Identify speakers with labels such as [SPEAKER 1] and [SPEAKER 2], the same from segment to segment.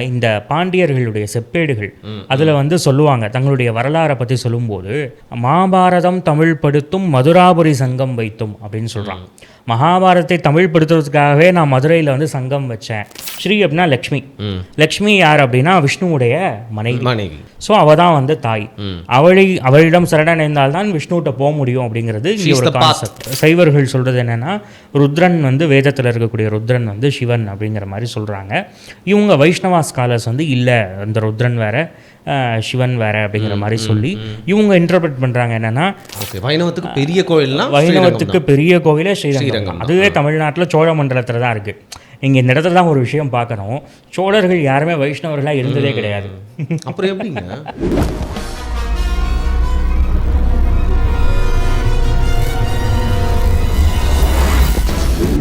[SPEAKER 1] இந்த பாண்டியர்களுடைய செப்பேடுகள் அதில் வந்து சொல்லுவாங்க, தங்களுடைய வரலாறை பற்றி சொல்லும்போது மகாபாரதம் தமிழ் படுத்தும் மதுராபுரி சங்கம் வைத்தும் அப்படின்னு சொல்கிறாங்க. மகாபாரதத்தை தமிழ் படுத்துறதுக்காகவே நான் மதுரையில் வந்து சங்கம் வச்சேன். ஸ்ரீ அப்படின்னா லக்ஷ்மி. லக்ஷ்மி யார் அப்படின்னா விஷ்ணுவுடைய மனைவி. ஸோ அவள் தான் வந்து தாய். அவளிடம் சரணடைந்தால்தான் விஷ்ணுகிட்ட போக முடியும் அப்படிங்கிறது ஒரு கான்செப்ட். சைவர்கள் சொல்கிறது என்னென்னா, ருத்ரன் வந்து வேதத்தில் இருக்கக்கூடிய ருத்ரன் வந்து சிவன் அப்படிங்கிற மாதிரி சொல்கிறாங்க. இவங்க வைஷ்ணவா ஸ்காலர்ஸ் வந்து இல்லை, அந்த ருத்ரன் வேற சிவன் வேற அப்படிங்கிற மாதிரி சொல்லி இவங்க இன்டர்பிரட் பண்ணுறாங்க. என்னென்னா,
[SPEAKER 2] வைணவத்துக்கு பெரிய கோயில்னா
[SPEAKER 1] வைணவத்துக்கு பெரிய கோயிலே ஸ்ரீரங்கம். அதுவே தமிழ்நாட்டில் சோழ மண்டலத்தில் தான் இருக்குது. நீங்கள் இந்த இடத்துல தான் ஒரு விஷயம் பார்க்கணும், சோழர்கள் யாருமே வைஷ்ணவர்களாக இருந்ததே கிடையாது.
[SPEAKER 2] அப்புறம் எப்படிங்க?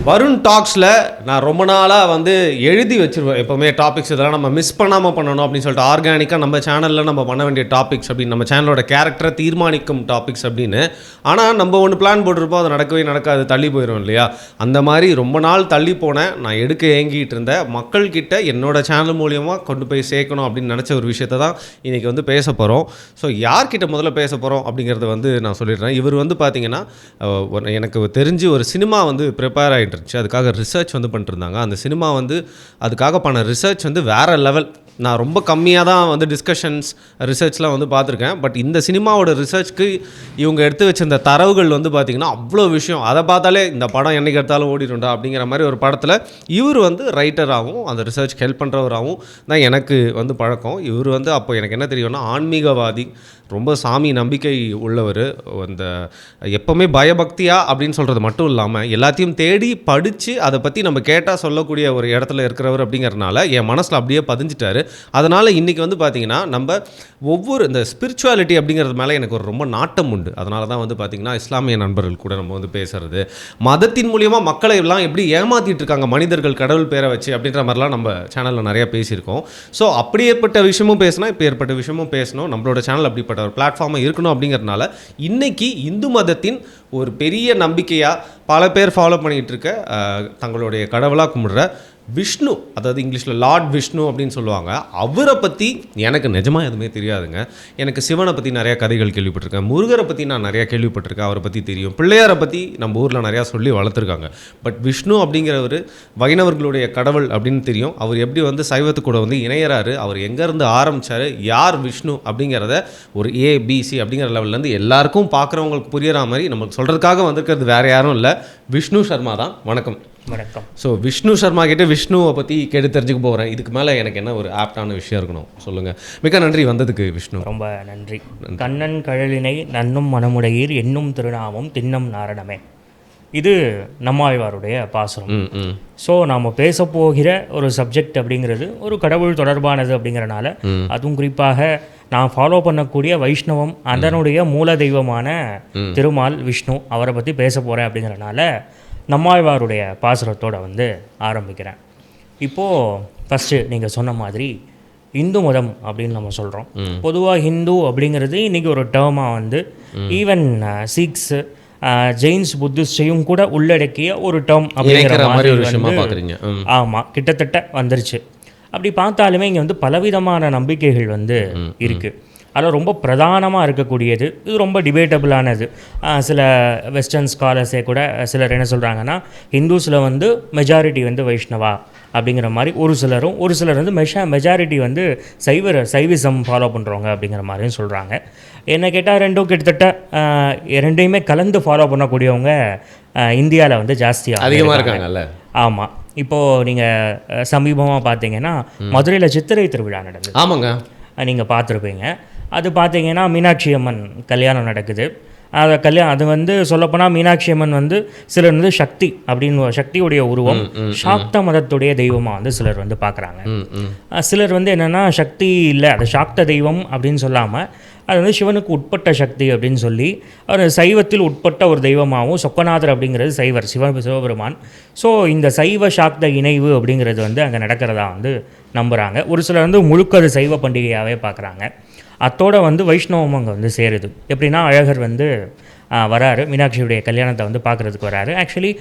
[SPEAKER 2] வருண் டாக்ஸில் நான் ரொம்ப நாளாக வந்து எழுதி வச்சுருவேன் எப்போவுமே டாபிக்ஸ் இதெல்லாம் நம்ம மிஸ் பண்ணாமல் பண்ணணும் அப்படின்னு சொல்லிட்டு, ஆர்கானிக்காக நம்ம சேனலில் நம்ம பண்ண வேண்டிய டாபிக்ஸ் அப்படின்னு, நம்ம சேனலோட கேரக்டரை தீர்மானிக்கும் டாபிக்ஸ் அப்படின்னு. ஆனால் நம்ம ஒன்று பிளான் போட்டிருப்போம், அது நடக்கவே நடக்காது, தள்ளி போயிடும் இல்லையா? அந்த மாதிரி ரொம்ப நாள் தள்ளி போனேன், நான் எடுக்க ஏங்கிட்டு இருந்தேன், மக்கள்கிட்ட என்னோட சேனல் மூலியமாக கொண்டு போய் சேர்க்கணும் அப்படின்னு நினச்ச ஒரு விஷயத்தை தான் இன்றைக்கி வந்து பேச போகிறோம். ஸோ யார்கிட்ட முதல்ல பேச போகிறோம் அப்படிங்கிறத வந்து நான் சொல்லிடுறேன். இவர் வந்து பார்த்திங்கன்னா, எனக்கு தெரிஞ்சு ஒரு சினிமா வந்து ப்ரிப்பேர் ஆகிட்டு இருந்துச்சு, அதுக்காக ரிசர்ச் வந்து பண்ணிட்டுருந்தாங்க. அந்த சினிமா வந்து அதுக்காக பண்ண ரிசர்ச் வந்து வேறு லெவல். நான் ரொம்ப கம்மியாக தான் வந்து டிஸ்கஷன்ஸ் ரிசர்ச்லாம் வந்து பார்த்துருக்கேன். பட் இந்த சினிமாவோட ரிசர்ச்க்கு இவங்க எடுத்து வச்சிருந்த தரவுகள் வந்து பார்த்திங்கன்னா அவ்வளோ விஷயம். அதை பார்த்தாலே இந்த படம் என்றைக்கு எடுத்தாலும் ஓடிடும்டா அப்படிங்கிற மாதிரி ஒரு படத்தில் இவர் வந்து ரைட்டராகவும் அந்த ரிசர்ச்க்கு ஹெல்ப் பண்ணுறவராகவும் தான் எனக்கு வந்து பழக்கம். இவர் வந்து அப்போ எனக்கு என்ன தெரியும்னா, ஆன்மீகவாதி, ரொம்ப சாமி நம்பிக்கை உள்ளவர். அந்த எப்போவுமே பயபக்தியாக அப்படின்னு சொல்கிறது மட்டும் இல்லாமல் எல்லாத்தையும் தேடி படித்து அதை பற்றி நம்ம கேட்டால் சொல்லக்கூடிய ஒரு இடத்துல இருக்கிறவர் அப்படிங்கிறதுனால என் மனசில் அப்படியே பதிஞ்சிட்டாரு. அதனால் இன்றைக்கி வந்து பார்த்திங்கன்னா, நம்ம ஒவ்வொரு இந்த ஸ்பிரிச்சுவாலிட்டி அப்படிங்கிறது மேலே எனக்கு ஒரு ரொம்ப நாட்டம் உண்டு. அதனால தான் வந்து பார்த்திங்கன்னா இஸ்லாமிய நண்பர்கள் கூட நம்ம வந்து பேசுகிறது, மதத்தின் மூலியமாக மக்களை எல்லாம் எப்படி ஏமாற்றிட்டு இருக்காங்க மனிதர்கள் கடவுள் பேரை வச்சு அப்படின்ற மாதிரிலாம் நம்ம சேனலில் நிறையா பேசியிருக்கோம். ஸோ அப்படியேப்பட்ட விஷயமும் பேசணும், இப்போ ஏற்பட்ட விஷயமும் பேசணும். நம்மளோட சேனல் அப்படிப்பட்ட ஒரு பிளாட்ஃபார்மாக இருக்கணும். அப்படிங்கிறதுனால இன்றைக்கி இந்து மதத்தின் ஒரு பெரிய நம்பிக்கையாக பல பேர் ஃபாலோ பண்ணிகிட்டு இருக்க, தங்களுடைய கடவுளாக கும்பிடுற விஷ்ணு, அதாவது இங்கிலீஷில் லார்ட் விஷ்ணு அப்படின்னு சொல்லுவாங்க, அவரை பற்றி எனக்கு நிஜமாக எதுவுமே தெரியாதுங்க. எனக்கு சிவனை பற்றி நிறையா கதைகள் கேள்விப்பட்டிருக்கேன், முருகரை பற்றி நான் நிறையா கேள்விப்பட்டிருக்கேன், அவரை பற்றி தெரியும், பிள்ளையாரை பற்றி நம்ம ஊரில் நிறையா சொல்லி வளர்த்துருக்காங்க. பட் விஷ்ணு அப்படிங்கிறவர் வைணவர்களுடைய கடவுள் அப்படின்னு தெரியும். அவர் எப்படி வந்து சைவத்து கூட வந்து இணையறாரு, அவர் எங்கேருந்து ஆரம்பித்தார், யார் விஷ்ணு அப்படிங்கிறத ஒரு ஏபிசி அப்படிங்கிற லெவல்லேருந்து எல்லாருக்கும் பார்க்குறவங்களுக்கு புரியிற மாதிரி நமக்கு சொல்கிறதுக்காக வந்திருக்கிறது வேறு யாரும் இல்லை, விஷ்ணு சர்மா தான். வணக்கம்.
[SPEAKER 1] வணக்கம்.
[SPEAKER 2] ஸோ விஷ்ணு சர்மா கிட்டே விஷ்ணுவை பற்றி கேட்டு தெரிஞ்சுக்க போகிறேன். இதுக்கு மேலே எனக்கு என்ன ஒரு ஆப்டான விஷயம் இருக்கணும் சொல்லுங்கள். மிக நன்றி வந்ததுக்கு விஷ்ணு.
[SPEAKER 1] ரொம்ப நன்றி. கண்ணன் கழலினை நன்னும் மனமுடையீர் என்னும் திருநாமம் தின்னம் நாரணமே, இது நம்மாழ்வாருடைய பாசுரம். ஸோ நாம் பேச போகிற ஒரு சப்ஜெக்ட் அப்படிங்கிறது ஒரு கடவுள் தொடர்பானது அப்படிங்கிறனால, அதுவும் குறிப்பாக நான் ஃபாலோ பண்ணக்கூடிய வைஷ்ணவம், அதனுடைய மூல தெய்வமான திருமால் விஷ்ணு, அவரை பற்றி பேச போகிறேன் அப்படிங்கிறனால நம்மாழ்வாருடைய பாசுரத்தோடு வந்து ஆரம்பிக்கிறேன். இப்போது ஃபஸ்ட்டு நீங்கள் சொன்ன மாதிரி இந்து மதம் அப்படின்னு நம்ம சொல்கிறோம். பொதுவாக ஹிந்து அப்படிங்கிறது இன்றைக்கி ஒரு டேர்மாக வந்து ஈவன் சீக்ஸு, ஜெயின்ஸ், புத்திஸ்டையும் கூட உள்ளடக்கிய ஒரு டேர்ம் அப்படிங்கிற மாதிரி வந்து, ஆமாம், கிட்டத்தட்ட வந்துருச்சு. அப்படி பார்த்தாலுமே இங்கே வந்து பலவிதமான நம்பிக்கைகள் வந்து இருக்குது. அதில் ரொம்ப பிரதானமாக இருக்கக்கூடியது, இது ரொம்ப டிபேட்டபிளானது. சில வெஸ்டர்ன் ஸ்காலர்ஸே கூட சிலர் என்ன சொல்கிறாங்கன்னா, ஹிந்துஸில் வந்து மெஜாரிட்டி வந்து வைஷ்ணவா அப்படிங்கிற மாதிரி ஒரு சிலரும், ஒரு சிலர் வந்து மெஜாரிட்டி வந்து சைவிசம் ஃபாலோ பண்ணுறவங்க அப்படிங்கிற மாதிரியும் சொல்கிறாங்க. என்ன கேட்டால் ரெண்டும் கிட்டத்தட்ட ரெண்டையுமே கலந்து ஃபாலோ பண்ணக்கூடியவங்க இந்தியாவில் வந்து ஜாஸ்தியாக
[SPEAKER 2] அதிகமாக இருக்காங்கல்ல.
[SPEAKER 1] ஆமாம். இப்போது நீங்கள் சமீபமாக பார்த்தீங்கன்னா மதுரையில் சித்திரை திருவிழா நடந்தது.
[SPEAKER 2] ஆமாங்க,
[SPEAKER 1] நீங்கள் பார்த்துருப்பீங்க. அது பார்த்தீங்கன்னா மீனாட்சி அம்மன் கல்யாணம் நடக்குது. அது வந்து சொல்லப்போனால் மீனாட்சி அம்மன் வந்து சிலர் வந்து சக்தி அப்படின்னு, சக்தியுடைய உருவம், சாக்த மதத்துடைய தெய்வமாக வந்து சிலர் வந்து பார்க்குறாங்க. சிலர் வந்து என்னென்னா, சக்தி இல்லை, அது சாக்த தெய்வம் அப்படின்னு சொல்லாமல் அது வந்து சிவனுக்கு உட்பட்ட சக்தி அப்படின்னு சொல்லி, அவர் சைவத்தில் உட்பட்ட ஒரு தெய்வமாகவும், சொக்கநாதர் அப்படிங்கிறது சைவர், சிவபெருமான். ஸோ இந்த சைவ சாக்த இணைவு அப்படிங்கிறது வந்து அங்கே நடக்கிறதா வந்து நம்புகிறாங்க. ஒரு சிலர் வந்து முழுக்க அது சைவ பண்டிகையாகவே பார்க்குறாங்க. அத்தோடு வந்து வைஷ்ணவம் அங்கே வந்து சேருது. எப்படின்னா, அழகர் வந்து வராரு, மீனாட்சியுடைய கல்யாணத்தை வந்து பார்க்குறதுக்கு வராரு. ஆக்சுவலி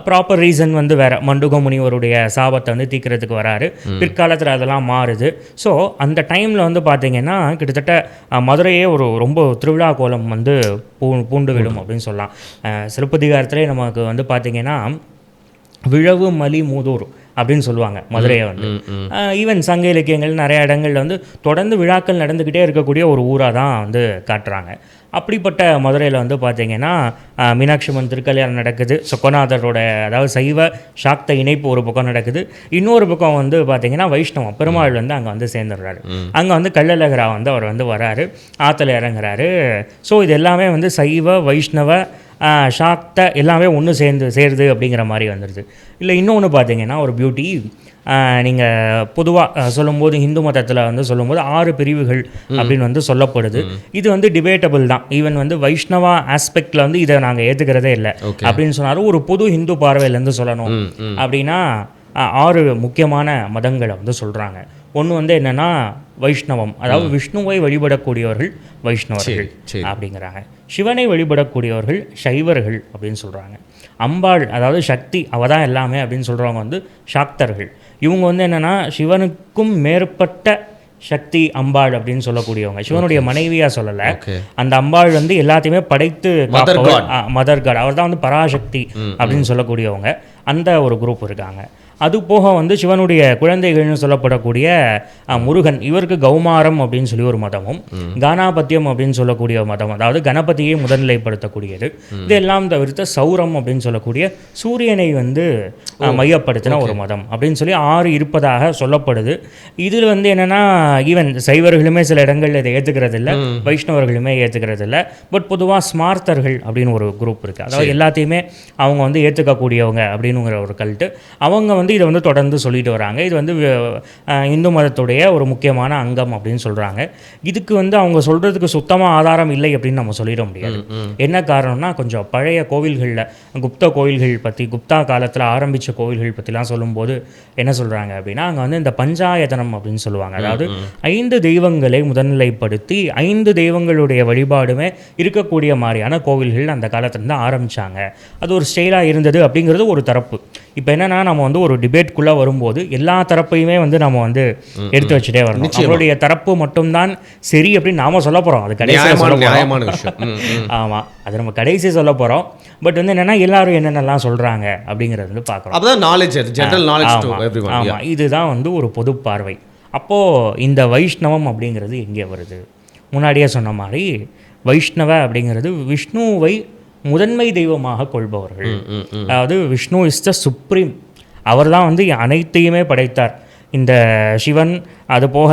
[SPEAKER 1] ப்ராப்பர் ரீசன் வந்து வேறு, மண்டுக முனிவருடைய சாபத்தை வந்து தீர்க்கிறதுக்கு வராரு. பிற்காலத்தில் அதெல்லாம் மாறுது. ஸோ அந்த டைமில் வந்து பார்த்திங்கன்னா கிட்டத்தட்ட மதுரையே ஒரு ரொம்ப திருவிழா கோலம் வந்து பூண்டு விடும் அப்படின்னு சொல்லலாம். சிலப்பதிகாரத்திலே நமக்கு வந்து பார்த்திங்கன்னா விழவு மலி மூதூர் அப்படின்னு சொல்லுவாங்க மதுரையை வந்து. ஈவன் சங்க இலக்கியங்கள் நிறைய இடங்களில் வந்து தொடர்ந்து விழாக்கள் நடந்துக்கிட்டே இருக்கக்கூடிய ஒரு ஊராக தான் வந்து காட்டுறாங்க. அப்படிப்பட்ட மதுரையில் வந்து பார்த்திங்கன்னா மீனாட்சி அம்மன் திருக்கல்யாணம் நடக்குது. சொக்கநாதரோட அதாவது சைவ சாக்த இணைப்பு ஒரு பக்கம் நடக்குது. இன்னொரு பக்கம் வந்து பார்த்திங்கன்னா வைஷ்ணவம் பெருமாள் வந்து அங்கே வந்து சேர்ந்துடுறாரு. அங்கே வந்து கள்ளழகரா வந்து அவர் வந்து வராரு, ஆற்றுல இறங்குறாரு. ஸோ இது எல்லாமே வந்து சைவ வைஷ்ணவ சாக்த எல்லாமே ஒன்று சேருது அப்படிங்கிற மாதிரி வந்துடுது. இல்லை இன்னொன்று பார்த்தீங்கன்னா ஒரு பியூட்டி, நீங்கள் பொதுவாக சொல்லும்போது ஹிந்து மதத்தில் வந்து சொல்லும்போது 6 பிரிவுகள் அப்படின்னு வந்து சொல்லப்படுது. இது வந்து டிபேட்டபிள் தான். ஈவன் வந்து வைஷ்ணவா ஆஸ்பெக்டில் வந்து இதை நாங்கள் ஏற்றுக்கிறதே இல்லை அப்படின்னு சொன்னாலும் ஒரு பொது ஹிந்து பார்வையிலேருந்து சொல்லணும் அப்படின்னா 6 முக்கியமான மதங்களை வந்து சொல்கிறாங்க. ஒன்று வந்து என்னென்னா வைஷ்ணவம், அதாவது விஷ்ணுவை வழிபடக்கூடியவர்கள் வைஷ்ணவர்கள் அப்படிங்கிறாங்க. சிவனை வழிபடக்கூடியவர்கள் சைவர்கள் அப்படின்னு சொல்கிறாங்க. அம்பாள் அதாவது சக்தி அவள் தான் எல்லாமே அப்படின்னு சொல்கிறவங்க வந்து சாக்தர்கள். இவங்க வந்து என்னென்னா சிவனுக்கும் மேற்பட்ட சக்தி அம்பாள் அப்படின்னு சொல்லக்கூடியவங்க. சிவனுடைய மனைவியாக சொல்லலை, அந்த அம்பாள் வந்து எல்லாத்தையுமே படைத்து மதர் காட், அவர் தான் வந்து பராசக்தி அப்படின்னு சொல்லக்கூடியவங்க. அந்த ஒரு குரூப் இருக்காங்க. அது போக வந்து சிவனுடைய குழந்தைகள்னு சொல்லப்படக்கூடிய முருகன், இவருக்கு கௌமாரம் அப்படின்னு சொல்லி ஒரு மதமும், கானாபத்தியம் அப்படின்னு சொல்லக்கூடிய மதம், அதாவது கணபதியை முதன்நிலைப்படுத்தக்கூடியது. இதெல்லாம் தவிர்த்து சௌரம் அப்படின்னு சொல்லக்கூடிய சூரியனை வந்து மையப்படுத்தின ஒரு மதம் அப்படின்னு சொல்லி 6 இருப்பதாக சொல்லப்படுது. இதில் வந்து என்னென்னா ஈவன் சைவர்களுமே சில இடங்களில் இதை ஏற்றுக்கிறது இல்லை, வைஷ்ணவர்களுமே ஏற்றுக்கிறது இல்லை. பட் பொதுவாக ஸ்மார்த்தர்கள் அப்படின்னு ஒரு குரூப் இருக்குது. அதாவது எல்லாத்தையுமே அவங்க வந்து ஏற்றுக்கக்கூடியவங்க அப்படின்னுங்கிற ஒரு கல்ட்டு. அவங்க வந்து இதை வந்து தொடர்ந்து சொல்லிட்டு வராங்க. இது வந்து இந்து மதத்துடைய ஒரு முக்கியமான அங்கம் அப்படின்னு சொல்கிறாங்க. இதுக்கு வந்து அவங்க சொல்கிறதுக்கு சுத்தமாக ஆதாரம் இல்லை அப்படின்னு நம்ம சொல்லிட முடியாது. என்ன காரணம்னா கொஞ்சம் பழைய கோவில்களில் குப்த கோவில்கள் பற்றி, குப்தா காலத்தில் ஆரம்பித்த கோவில்கள் பற்றிலாம் சொல்லும்போது என்ன சொல்கிறாங்க அப்படின்னா அங்கே வந்து இந்த பஞ்சாயத்தனம் அப்படின்னு சொல்லுவாங்க. அதாவது 5 தெய்வங்களை முதன்நிலைப்படுத்தி 5 தெய்வங்களுடைய வழிபாடுமே இருக்கக்கூடிய மாதிரியான கோவில்கள் அந்த காலத்துலேருந்து ஆரம்பித்தாங்க. அது ஒரு ஸ்டைலாக இருந்தது அப்படிங்கிறது ஒரு தரப்பு. இப்போ என்னென்னா நம்ம வந்து ஒரு டிபேட்குள்ளே வரும்போது எல்லா தரப்பையுமே வந்து நம்ம வந்து எடுத்து வச்சுட்டே வரணும். நம்மளுடைய தரப்பு மட்டும்தான் சரி அப்படின்னு நாம் சொல்ல போகிறோம். அது கடைசியாக
[SPEAKER 2] நியாயமான விஷயம்.
[SPEAKER 1] ஆமாம், அது நம்ம கடைசி சொல்ல போகிறோம். பட் வந்து என்னென்னா எல்லாரும் என்னென்னலாம் சொல்கிறாங்க அப்படிங்கிறது வந்து பார்க்குறோம்.
[SPEAKER 2] அப்பதான் knowledge, general knowledge to everyone.
[SPEAKER 1] ஆமாம், இதுதான் வந்து ஒரு பொது பார்வை. அப்போது இந்த வைஷ்ணவம் அப்படிங்கிறது எங்கே வருது? முன்னாடியே சொன்ன மாதிரி வைஷ்ணவ அப்படிங்கிறது விஷ்ணுவை முதன்மை தெய்வமாக கொள்பவர்கள். அதாவது விஷ்ணு இஸ் த சுப்ரீம், அவர் தான் வந்து அனைத்தையுமே படைத்தார். இந்த சிவன், அது போக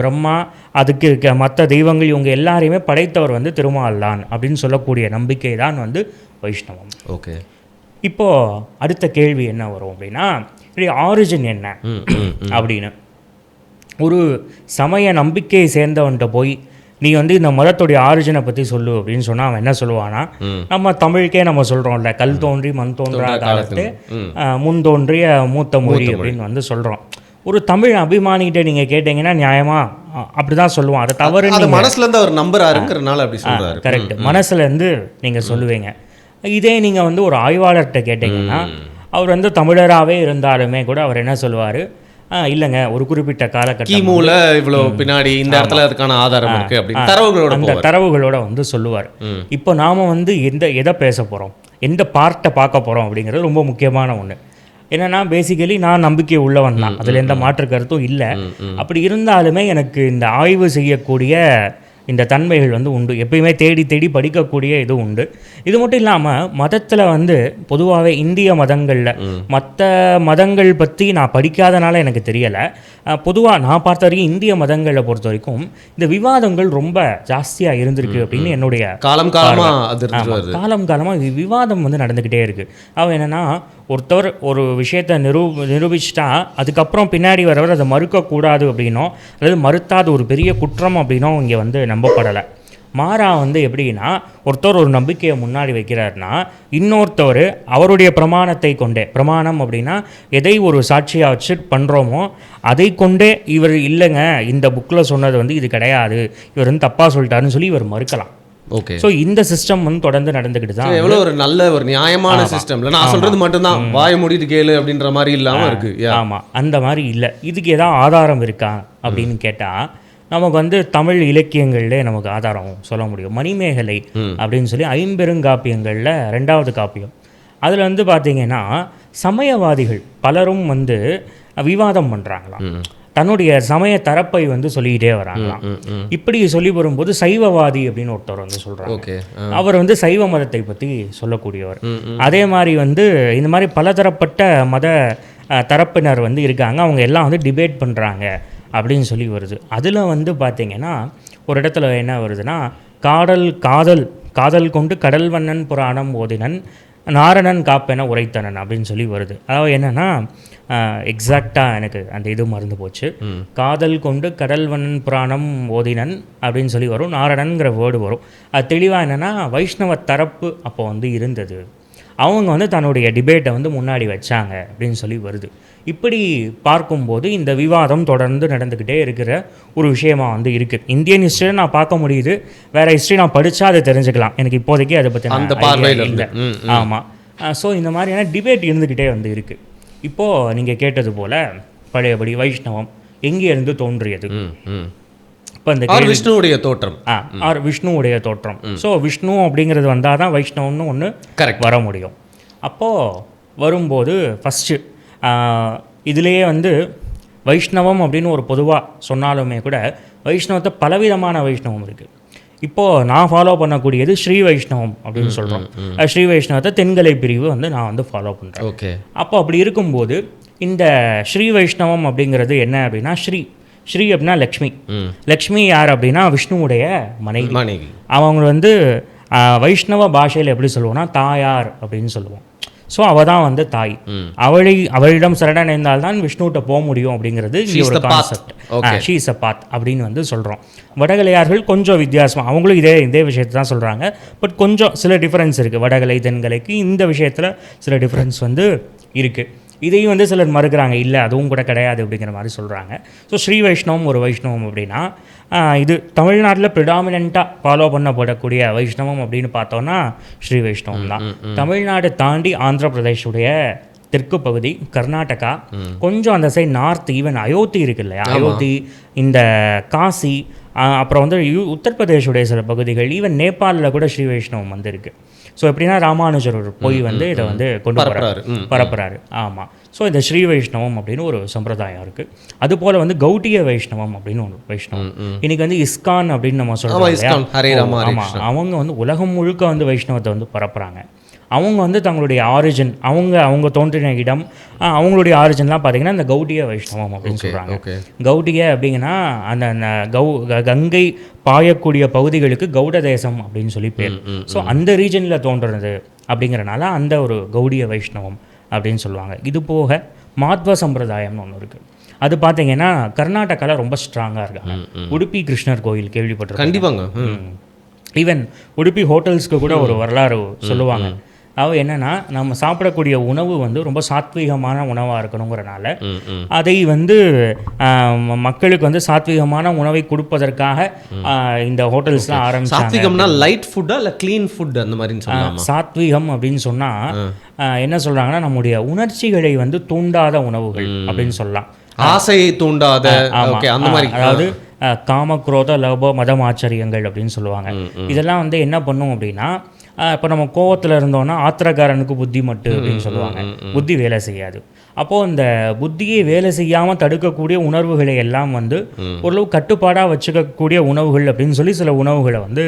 [SPEAKER 1] பிரம்மா, அதுக்கு இருக்க மற்ற தெய்வங்கள், இவங்க எல்லாரையுமே படைத்தவர் வந்து திருமால் தான் அப்படின்னு சொல்லக்கூடிய நம்பிக்கை தான் வந்து வைஷ்ணவம்.
[SPEAKER 2] ஓகே,
[SPEAKER 1] இப்போது அடுத்த கேள்வி என்ன வரும் அப்படின்னா ஆரிஜின் என்ன அப்படின்னு. ஒரு சமய நம்பிக்கையை சேர்ந்தவன்கிட்ட போய் நீ வந்து இந்த மதத்துடைய ஆரிஜினை பற்றி சொல்லு அப்படின்னு சொன்னால் அவன் என்ன சொல்லுவானா, நம்ம தமிழுக்கே நம்ம சொல்கிறோம்ல, கல் தோன்றி மண் தோன்றா காலத்து முன் தோன்றிய மூத்த மொழி அப்படின்னு வந்து சொல்கிறோம். ஒரு தமிழ் அபிமானிகிட்ட நீங்கள் கேட்டிங்கன்னா நியாயமாக அப்படி தான் சொல்லுவோம். அதை தவறு
[SPEAKER 2] மனசுலேருந்து அவர் நம்புறாருங்கிறனால அப்படி சொல்கிறாரு.
[SPEAKER 1] கரெக்ட், மனசுலேருந்து நீங்கள் சொல்லுவீங்க. இதே நீங்கள் வந்து ஒரு ஆய்வாளர்கிட்ட கேட்டிங்கன்னா அவர் வந்து தமிழராகவே இருந்தாலுமே கூட அவர் என்ன சொல்லுவார், இல்லைங்க ஒரு குறிப்பிட்ட காலகட்டம்
[SPEAKER 2] கிமுல இவ்வளோ பின்னாடி இந்த இடத்துல அதுக்கான ஆதாரம் இருக்குது அப்படின்னு தரவுகளோட, அந்த
[SPEAKER 1] தரவுகளோட வந்து சொல்லுவார். இப்போ நாம் வந்து எதை பேச போகிறோம், எந்த பார்ட்டை பார்க்க போகிறோம் அப்படிங்கிறது ரொம்ப முக்கியமான ஒன்று. என்னென்னா பேசிக்கலி நான் நம்பிக்கை உள்ளவன் தான், அதில் எந்த மாற்று கருத்தும் இல்லை. அப்படி இருந்தாலுமே எனக்கு இந்த ஆய்வு செய்யக்கூடிய இந்த தன்மைகள் வந்து உண்டு. எப்பயுமே தேடி தேடி படிக்கக்கூடிய இது உண்டு. இது மட்டும் இல்லாமல் மதத்தில் வந்து பொதுவாகவே இந்திய மதங்களில் மற்ற மதங்கள் பற்றி நான் படிக்காதனால எனக்கு தெரியலை. பொதுவாக நான் பார்த்த வரைக்கும் இந்திய மதங்களை பொறுத்த வரைக்கும் இந்த விவாதங்கள் ரொம்ப ஜாஸ்தியாக இருந்திருக்கு அப்படின்னு என்னுடைய காலம் காலமாக விவாதம் வந்து நடந்துக்கிட்டே இருக்குது. அவன் என்னென்னா ஒருத்தவர் ஒரு விஷயத்தை நிரூபிச்சிட்டா அதுக்கப்புறம் பின்னாடி வரவர் அதை மறுக்கக்கூடாது அப்படின்னோ அல்லது மறுத்தாது ஒரு பெரிய குற்றம் அப்படின்னோ இங்கே வந்து நம்பப்படலை. மாறா வந்து எப்படின்னா ஒருத்தர் ஒரு நம்பிக்கையை முன்னாடி வைக்கிறாருன்னா இன்னொருத்தவர் அவருடைய பிரமாணத்தை கொண்டே, பிரமாணம் அப்படின்னா எதை ஒரு சாட்சியாக வச்சு பண்ணுறோமோ அதை கொண்டே இவர் இல்லைங்க இந்த புக்கில் சொன்னது வந்து இது கிடையாது, இவர் வந்து தப்பாக சொல்லிட்டாருன்னு சொல்லி இவர் மறுக்கலாம்.
[SPEAKER 2] ஓகே.
[SPEAKER 1] ஸோ இந்த சிஸ்டம் வந்து தொடர்ந்து நடந்துக்கிட்டு தான்.
[SPEAKER 2] எவ்வளோ ஒரு நல்ல ஒரு நியாயமான சிஸ்டம் இல்லை, நான் சொல்கிறது மட்டும்தான் வாய மூடிட்டு கேளு அப்படின்ற மாதிரி இல்லாமல் இருக்குது.
[SPEAKER 1] ஆமாம், அந்த மாதிரி இல்லை. இதுக்கு ஏதாவது ஆதாரம் இருக்கா அப்படின்னு கேட்டால் நமக்கு வந்து தமிழ் இலக்கியங்களில் நமக்கு ஆதாரம் சொல்ல முடியும். மணிமேகலை அப்படின்னு சொல்லி ஐம்பெருங்காப்பியங்களில் 2வது காப்பியம். அதில் வந்து பார்த்திங்கன்னா சமயவாதிகள் பலரும் வந்து விவாதம் பண்ணுறாங்களாம், தன்னுடைய சமய தரப்பை வந்து சொல்லிக்கிட்டே வராங்களாம். இப்படி சொல்லி வரும்போது சைவவாதி அப்படின்னு ஒருத்தர் வந்து சொல்கிறாங்க. அவர் வந்து சைவ மதத்தை பற்றி சொல்லக்கூடியவர். அதே மாதிரி வந்து இந்த மாதிரி பலதரப்பட்ட மத தரப்பினர் வந்து இருக்காங்க, அவங்க எல்லாம் வந்து டிபேட் பண்ணுறாங்க அப்படின்னு சொல்லி வருது. அதில் வந்து பார்த்திங்கன்னா ஒரு இடத்துல என்ன வருதுன்னா, காதல் கொண்டு கடல் வண்ணன் புராணம் ஓதினன் நாரணன் காப்பென உரைத்தனன் அப்படின்னு சொல்லி வருது. அதாவது என்னென்னா எக்ஸாக்டாக எனக்கு அந்த இது மறந்து போச்சு. காதல் கொண்டு கடல் வண்ணன் புராணம் ஓதினன் அப்படின்னு சொல்லி வரும், நாரணன்கிற வேர்டு வரும். அது தெளிவாக என்னென்னா வைஷ்ணவ தரப்பு அப்போ வந்து இருந்தது, அவங்க வந்து தன்னுடைய டிபேட்டை வந்து முன்னாடி வச்சாங்க அப்படின்னு சொல்லி வருது. இப்படி பார்க்கும்போது இந்த விவாதம் தொடர்ந்து நடந்துக்கிட்டே இருக்கிற ஒரு விஷயமா வந்து இருக்குது. இந்தியன் ஹிஸ்ட்ரியை நான் பார்க்க முடியுது, வேறு ஹிஸ்ட்ரி நான் படித்தா அதை தெரிஞ்சுக்கலாம், எனக்கு இப்போதைக்கு அதை பற்றி
[SPEAKER 2] அந்த பார்வையில் இல்லை.
[SPEAKER 1] ஆமாம். ஸோ இந்த மாதிரியான டிபேட் இருந்துக்கிட்டே வந்து இருக்குது. இப்போது நீங்கள் கேட்டது போல் பழையபடி வைஷ்ணவம் எங்கே இருந்து தோன்றியது? இப்போ இந்த
[SPEAKER 2] விஷ்ணுவுடைய தோற்றம்
[SPEAKER 1] விஷ்ணுவுடைய தோற்றம். ஸோ விஷ்ணு அப்படிங்கிறது வந்தால் தான் வைஷ்ணவம்னு ஒன்று கரெக்ட் வர முடியும். அப்போது வரும்போது ஃபஸ்ட்டு இதுலேயே வந்து வைஷ்ணவம் அப்படின்னு ஒரு பொதுவாக சொன்னாலுமே கூட வைஷ்ணவத்தை பலவிதமான வைஷ்ணவம் இருக்குது. இப்போது நான் ஃபாலோ பண்ணக்கூடியது ஸ்ரீ வைஷ்ணவம் அப்படின்னு சொல்கிறோம். ஸ்ரீ வைஷ்ணவத்தை தென்கலை பிரிவு வந்து நான் வந்து ஃபாலோ பண்ணுறேன்.
[SPEAKER 2] ஓகே.
[SPEAKER 1] அப்போ அப்படி இருக்கும்போது இந்த ஸ்ரீ வைஷ்ணவம் அப்படிங்கிறது என்ன அப்படின்னா, ஸ்ரீ அப்படின்னா லக்ஷ்மி யார் அப்படின்னா விஷ்ணுவுடைய மனைவி. அவங்க வந்து வைஷ்ணவ பாஷையில் எப்படி சொல்லுவோம்னா தாயார் அப்படின்னு சொல்லுவோம். ஸோ அவள் தான் வந்து தாய், அவளிடம் சரணடைந்தால் தான் விஷ்ணுகிட்ட போக முடியும் அப்படிங்கிறது ஒரு கான்செப்ட். ஷீ இஸ் அ பாத் அப்படின்னு வந்து சொல்கிறோம். வடகலையார்கள் கொஞ்சம் வித்தியாசமாக அவங்களும் இதே விஷயத்தை தான் சொல்கிறாங்க. பட் கொஞ்சம் சில டிஃப்ரென்ஸ் இருக்குது. வடகலை தென்கலைக்கு இந்த விஷயத்தில் சில டிஃப்ரென்ஸ் வந்து இருக்குது. இதையும் வந்து சிலர் மறுக்கிறாங்க, இல்லை அதுவும் கூட கிடையாது அப்படிங்கிற மாதிரி சொல்கிறாங்க. ஸோ ஸ்ரீ வைஷ்ணவம் ஒரு வைஷ்ணவம் அப்படின்னா இது தமிழ்நாட்டில் ப்ரிடாமினண்ட்டாக ஃபாலோ பண்ணப்படக்கூடிய வைஷ்ணவம் அப்படின்னு பார்த்தோன்னா ஸ்ரீ வைஷ்ணவம் தான். தமிழ்நாடு தாண்டி ஆந்திர பிரதேஷுடைய தெற்கு பகுதி, கர்நாடகா, கொஞ்சம் அந்த சைடு நார்த், ஈவன் அயோத்தி இருக்கு இல்லையா, அயோத்தி, இந்த காசி, அப்புறம் வந்து உத்தரப்பிரதேஷுடைய சில பகுதிகள், ஈவன் நேபாளில் கூட ஸ்ரீ வைஷ்ணவம் வந்து இருக்குது. ஸோ எப்படின்னா ராமானுஜர் போய் வந்து இதை வந்து கொண்டு பரப்புறாரு. ஆமாம். ஸோ இந்த ஸ்ரீ வைஷ்ணவம் அப்படின்னு ஒரு சம்பிரதாயம் இருக்குது. அதுபோல் வந்து கௌட்டிய வைஷ்ணவம் அப்படின்னு ஒரு வைஷ்ணவம். இன்னைக்கு வந்து இஸ்கான் அப்படின்னு நம்ம சொல்கிறோம். ஆமாம், அவங்க வந்து உலகம் முழுக்க வந்து வைஷ்ணவத்தை வந்து பரப்புகிறாங்க. அவங்க வந்து தங்களுடைய ஆரிஜின், அவங்க தோன்றின இடம், அவங்களுடைய ஆரிஜின்லாம் பார்த்தீங்கன்னா இந்த கௌடிய வைஷ்ணவம் அப்படின்னு சொல்கிறாங்க. கௌடிய அப்படிங்கன்னா அந்த கங்கை பாயக்கூடிய பகுதிகளுக்கு கௌட தேசம் அப்படின்னு சொல்லி பேர். ஸோ அந்த ரீஜனில் தோன்றுறது அப்படிங்கிறனால அந்த ஒரு கௌடிய வைஷ்ணவம் அப்படின்னு சொல்லுவாங்க. இது போக மாத்வ சம்பிரதாயம்னு ஒன்று இருக்குது. அது பார்த்தீங்கன்னா கர்நாடகாவில் ரொம்ப ஸ்ட்ராங்காக இருக்காங்க. உடுப்பி கிருஷ்ணர் கோயில் கேள்விப்பட்டிருக்கோம் கண்டிப்பாங்க. ஈவன் உடுப்பி ஹோட்டல்ஸ்க்கு கூட ஒரு வரலாறு சொல்லுவாங்க. அதாவது என்னென்னா, நம்ம சாப்பிடக்கூடிய உணவு வந்து ரொம்ப சாத்வீகமான உணவாக இருக்கணுங்கிறனால அதை வந்து மக்களுக்கு வந்து சாத்வீகமான உணவை கொடுப்பதற்காக இந்த ஹோட்டல்ஸ்லாம் ஆரம்பிச்சாங்க.
[SPEAKER 2] சாத்வீகம்னா லைட் ஃபுட்டா இல்லை க்ளீன் ஃபுட் அந்த மாதிரி சொல்லலாமா?
[SPEAKER 1] சாத்வீகம் அப்படின்னு சொன்னால் என்ன சொல்கிறாங்கன்னா, நம்முடைய உணர்ச்சிகளை வந்து தூண்டாத உணவுகள் அப்படின்னு சொல்லலாம்.
[SPEAKER 2] ஆசையை தூண்டாத அந்த மாதிரி,
[SPEAKER 1] அதாவது காம குரோத லோப மதம் ஆச்சரியங்கள் அப்படின்னு சொல்லுவாங்க. இதெல்லாம் வந்து என்ன பண்ணும் அப்படின்னா, இப்போ நம்ம கோவத்தில் இருந்தோம்னா ஆத்திரக்காரனுக்கு புத்தி மட்டு அப்படின்னு சொல்லுவாங்க. புத்தி வேலை செய்யாது. அப்போது இந்த புத்தியை வேலை செய்யாமல் தடுக்கக்கூடிய உணர்வுகளை எல்லாம் வந்து ஓரளவு கட்டுப்பாடாக வச்சுக்கக்கூடிய உணவுகள் அப்படின்னு சொல்லி சில உணவுகளை வந்து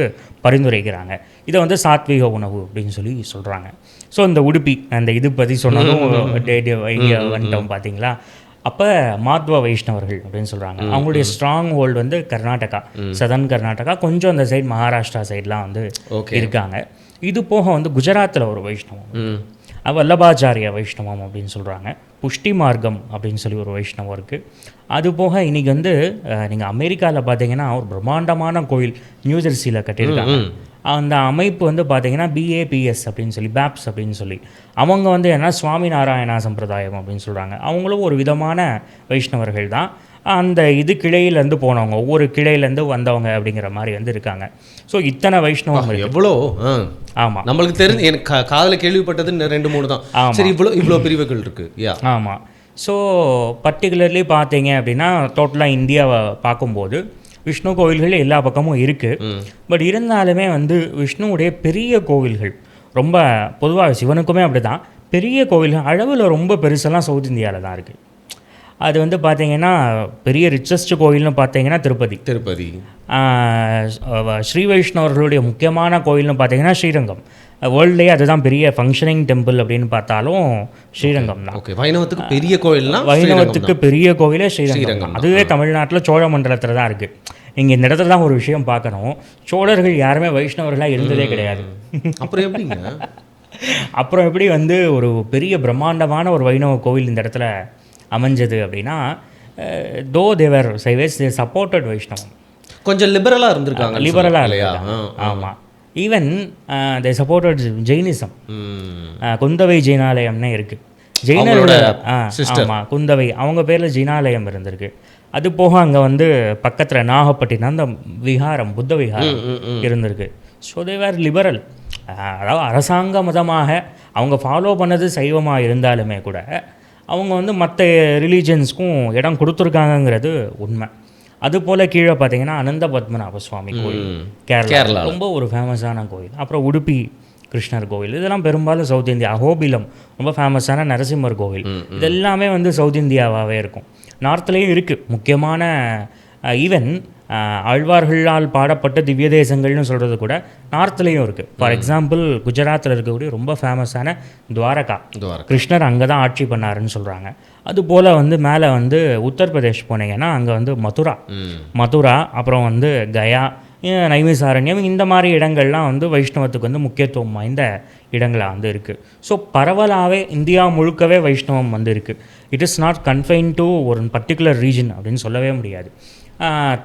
[SPEAKER 1] பரிந்துரைக்கிறாங்க. இதை வந்து சாத்வீக உணவு அப்படின்னு சொல்லி சொல்கிறாங்க. ஸோ இந்த உடுப்பி அந்த இது பற்றி சொன்னதும் வந்துட்டோம் பார்த்தீங்களா. அப்போ மாத்வ வைஷ்ணவர்கள் அப்படின்னு சொல்கிறாங்க. அவங்களுடைய ஸ்ட்ராங் ஹோல்டு வந்து கர்நாடகா, சதர்ன் கர்நாடகா, கொஞ்சம் அந்த சைடு மகாராஷ்டிரா சைட்லாம் வந்து இருக்காங்க. இது போக வந்து குஜராத்தில் ஒரு வைஷ்ணவம், வல்லபாச்சாரிய வைஷ்ணவம் அப்படின்னு சொல்கிறாங்க. புஷ்டி மார்க்கம் அப்படின்னு சொல்லி ஒரு வைஷ்ணவம் இருக்குது. அது போக இன்றைக்கி வந்து நீங்கள் அமெரிக்காவில் பார்த்தீங்கன்னா ஒரு பிரம்மாண்டமான கோயில் நியூஜெர்சியில் கட்டியிருக்காங்க. அந்த அமைப்பு வந்து பார்த்தீங்கன்னா BAPS அப்படின்னு சொல்லி, பேப்ஸ் அப்படின்னு சொல்லி, அவங்க வந்து என்ன சுவாமி நாராயணா சம்பிரதாயம் அப்படின்னு சொல்கிறாங்க. அவங்களும் ஒரு விதமான வைஷ்ணவர்கள் தான். அந்த இது கிளையிலேருந்து போனவங்க, ஒவ்வொரு கிளையிலேருந்து வந்தவங்க அப்படிங்கிற மாதிரி வந்து இருக்காங்க. ஸோ இத்தனை வைஷ்ணவம் இருக்கு.
[SPEAKER 2] எவ்வளோ
[SPEAKER 1] ஆமாம்,
[SPEAKER 2] நம்மளுக்கு தெரிஞ்சு எனக்கு காதில் கேள்விப்பட்டது 2-3 தான். சரி, இவ்வளோ பிரிவுகள் இருக்குது.
[SPEAKER 1] ஆமாம். ஸோ பர்டிகுலர்லி பார்த்தீங்க அப்படின்னா டோட்டலாக இந்தியாவை பார்க்கும்போது விஷ்ணு கோவில்கள் எல்லா பக்கமும் இருக்குது. பட் இருந்தாலுமே வந்து விஷ்ணுவுடைய பெரிய கோவில்கள் ரொம்ப பொதுவாக சிவனுக்குமே அப்படி தான், பெரிய கோவில்கள் அளவில் ரொம்ப பெருசெல்லாம் சவுத் இந்தியாவில் தான் இருக்குது. அது வந்து பார்த்தீங்கன்னா பெரிய ரிச்சஸ்ட் கோவில்னு பார்த்தீங்கன்னா திருப்பதி. ஸ்ரீ வைஷ்ணவர்களுடைய முக்கியமான கோவில்னு பார்த்தீங்கன்னா ஸ்ரீரங்கம். வேர்ல்ட்லேயே அதுதான் பெரிய ஃபங்க்ஷனிங் டெம்பிள் அப்படின்னு பார்த்தாலும் ஸ்ரீரங்கம் தான்.
[SPEAKER 2] வைணவத்துக்கு பெரிய கோவில்னா
[SPEAKER 1] வைணவத்துக்கு பெரிய கோவிலே ஸ்ரீரங்கம். அதுவே தமிழ்நாட்டில் சோழ மண்டலத்தில் தான் இருக்குது. நீங்கள் இந்த இடத்துல தான் ஒரு விஷயம் பார்க்கணும், சோழர்கள் யாருமே வைஷ்ணவர்களாக இருந்ததே கிடையாது.
[SPEAKER 2] அப்புறம் எப்படிங்க?
[SPEAKER 1] அப்புறம் எப்படி வந்து ஒரு பெரிய பிரம்மாண்டமான ஒரு வைணவ கோவில் இந்த இடத்துல அமைஞ்சது அப்படின்னா, தோ தேவர் சைவேஸ் தே சப்போர்ட்டட் வைஷ்ணவம்,
[SPEAKER 2] கொஞ்சம் லிபரலாக இருந்திருக்காங்க.
[SPEAKER 1] இல்லையா? ஆமாம். Even they supported Jainism. Kundavai ஜெயினாலயம்னே இருக்குது. ஜெயினரோட ஆமாம், குந்தவை அவங்க பேரில் ஜெயினாலயம் இருந்திருக்கு. அது போக அங்கே வந்து பக்கத்தில் நாகப்பட்டினம் அந்த விஹாரம், புத்த விஹாரம் இருந்திருக்கு. So they were liberal. அதாவது அரசாங்க மதமாக அவங்க ஃபாலோ பண்ணது சைவமாக இருந்தாலுமே கூட அவங்க வந்து மற்ற ரிலீஜன்ஸ்க்கும் இடம் கொடுத்துருக்காங்கங்கிறது உண்மை. அதுபோல் கீழே பார்த்தீங்கன்னா அனந்த பத்மநாப சுவாமி கோயில் கேரளா ரொம்ப ஒரு ஃபேமஸான கோயில். அப்புறம் உடுப்பி கிருஷ்ணர் கோவில், இதெல்லாம் பெரும்பாலும் சவுத் இந்தியா. அஹோபிலம் ரொம்ப ஃபேமஸான நரசிம்மர் கோவில், இதெல்லாமே வந்து சவுத் இந்தியாவாகவே இருக்கும். நார்த்லேயும் இருக்குது முக்கியமான. ஈவன் ஆழ்வார்களால் பாடப்பட்ட திவ்ய தேசங்கள்னு சொல்கிறது கூட நார்த்லேயும் இருக்குது. ஃபார் எக்ஸாம்பிள் குஜராத்தில் இருக்கக்கூடிய ரொம்ப ஃபேமஸான துவாரகா, கிருஷ்ணர் அங்கே தான் ஆட்சி பண்ணாருன்னு சொல்கிறாங்க. அதுபோல் வந்து மேலே வந்து உத்தரப்பிரதேஷ் போனீங்கன்னா அங்கே வந்து மதுரா, அப்புறம் வந்து கயா, நைமிசாரண்யம், இந்த மாதிரி இடங்கள்லாம் வந்து வைஷ்ணவத்துக்கு வந்து முக்கியத்துவம் வாய்ந்த இடங்களாக வந்து இருக்குது. ஸோ பரவலாகவே இந்தியா முழுக்கவே வைஷ்ணவம் வந்து இருக்குது. It is not confine to ஒரு பர்டிகுலர் ரீஜன் அப்படின்னு சொல்லவே முடியாது.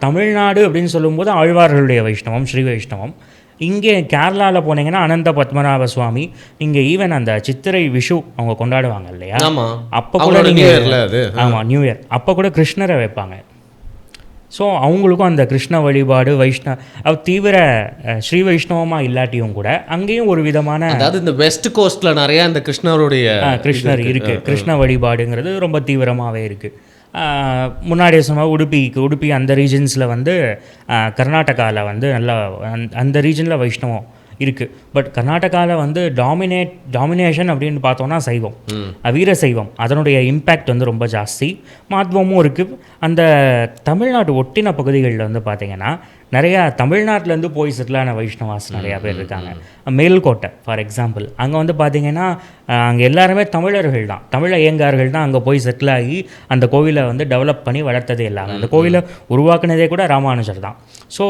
[SPEAKER 1] தமிழ்நாடு அப்படின்னு சொல்லும்போது ஆழ்வார்களுடைய வைஷ்ணவம், ஸ்ரீ வைஷ்ணவம். இங்கே கேரளாவில் போனீங்கன்னா அனந்த பத்மநாப சுவாமி. இங்கே ஈவன் அந்த சித்திரை விஷு அவங்க கொண்டாடுவாங்க இல்லையா, அப்போ கூட ஆமாம் நியூ இயர் அப்போ கூட கிருஷ்ணரை வைப்பாங்க. ஸோ அவங்களுக்கும் அந்த கிருஷ்ண வழிபாடு தீவிர ஸ்ரீ வைஷ்ணவமாக இல்லாட்டியும் கூட அங்கேயும் ஒரு விதமான,
[SPEAKER 2] அதாவது இந்த வெஸ்ட் கோஸ்ட்டில் நிறையா இந்த கிருஷ்ணர்
[SPEAKER 1] இருக்குது. கிருஷ்ண வழிபாடுங்கிறது ரொம்ப தீவிரமாகவே இருக்குது. முன்னாடியே சொன்ன உடுப்பி அந்த ரீஜன்ஸில் வந்து கர்நாடகாவில் வந்து நல்லா அந்த ரீஜனில் வைஷ்ணவம் இருக்குது. பட் கர்நாடகாவில் வந்து டாமினேஷன் அப்படின்னு பார்த்தோன்னா சைவம், வீர சைவம், அதனுடைய இம்பேக்ட் வந்து ரொம்ப ஜாஸ்தி. மாத்வமும் இருக்குது. அந்த தமிழ்நாட்டு ஒட்டின பகுதிகளில் வந்து பார்த்திங்கன்னா நிறையா தமிழ்நாட்டிலேருந்து போய் செட்டிலான வைஷ்ணவாஸ் நிறையா பேர் இருக்காங்க. மேல்கோட்டை ஃபார் எக்ஸாம்பிள், அங்கே வந்து பார்த்திங்கன்னா அங்கே எல்லாருமே தமிழர்கள் தான், தமிழ் ஐயங்கார்கள் தான் அங்கே போய் செட்டில் ஆகி அந்த கோவிலை வந்து டெவலப் பண்ணி வளர்த்ததே எல்லாமே. அந்த கோவிலை உருவாக்குனதே கூட ராமானுஜர் தான். ஸோ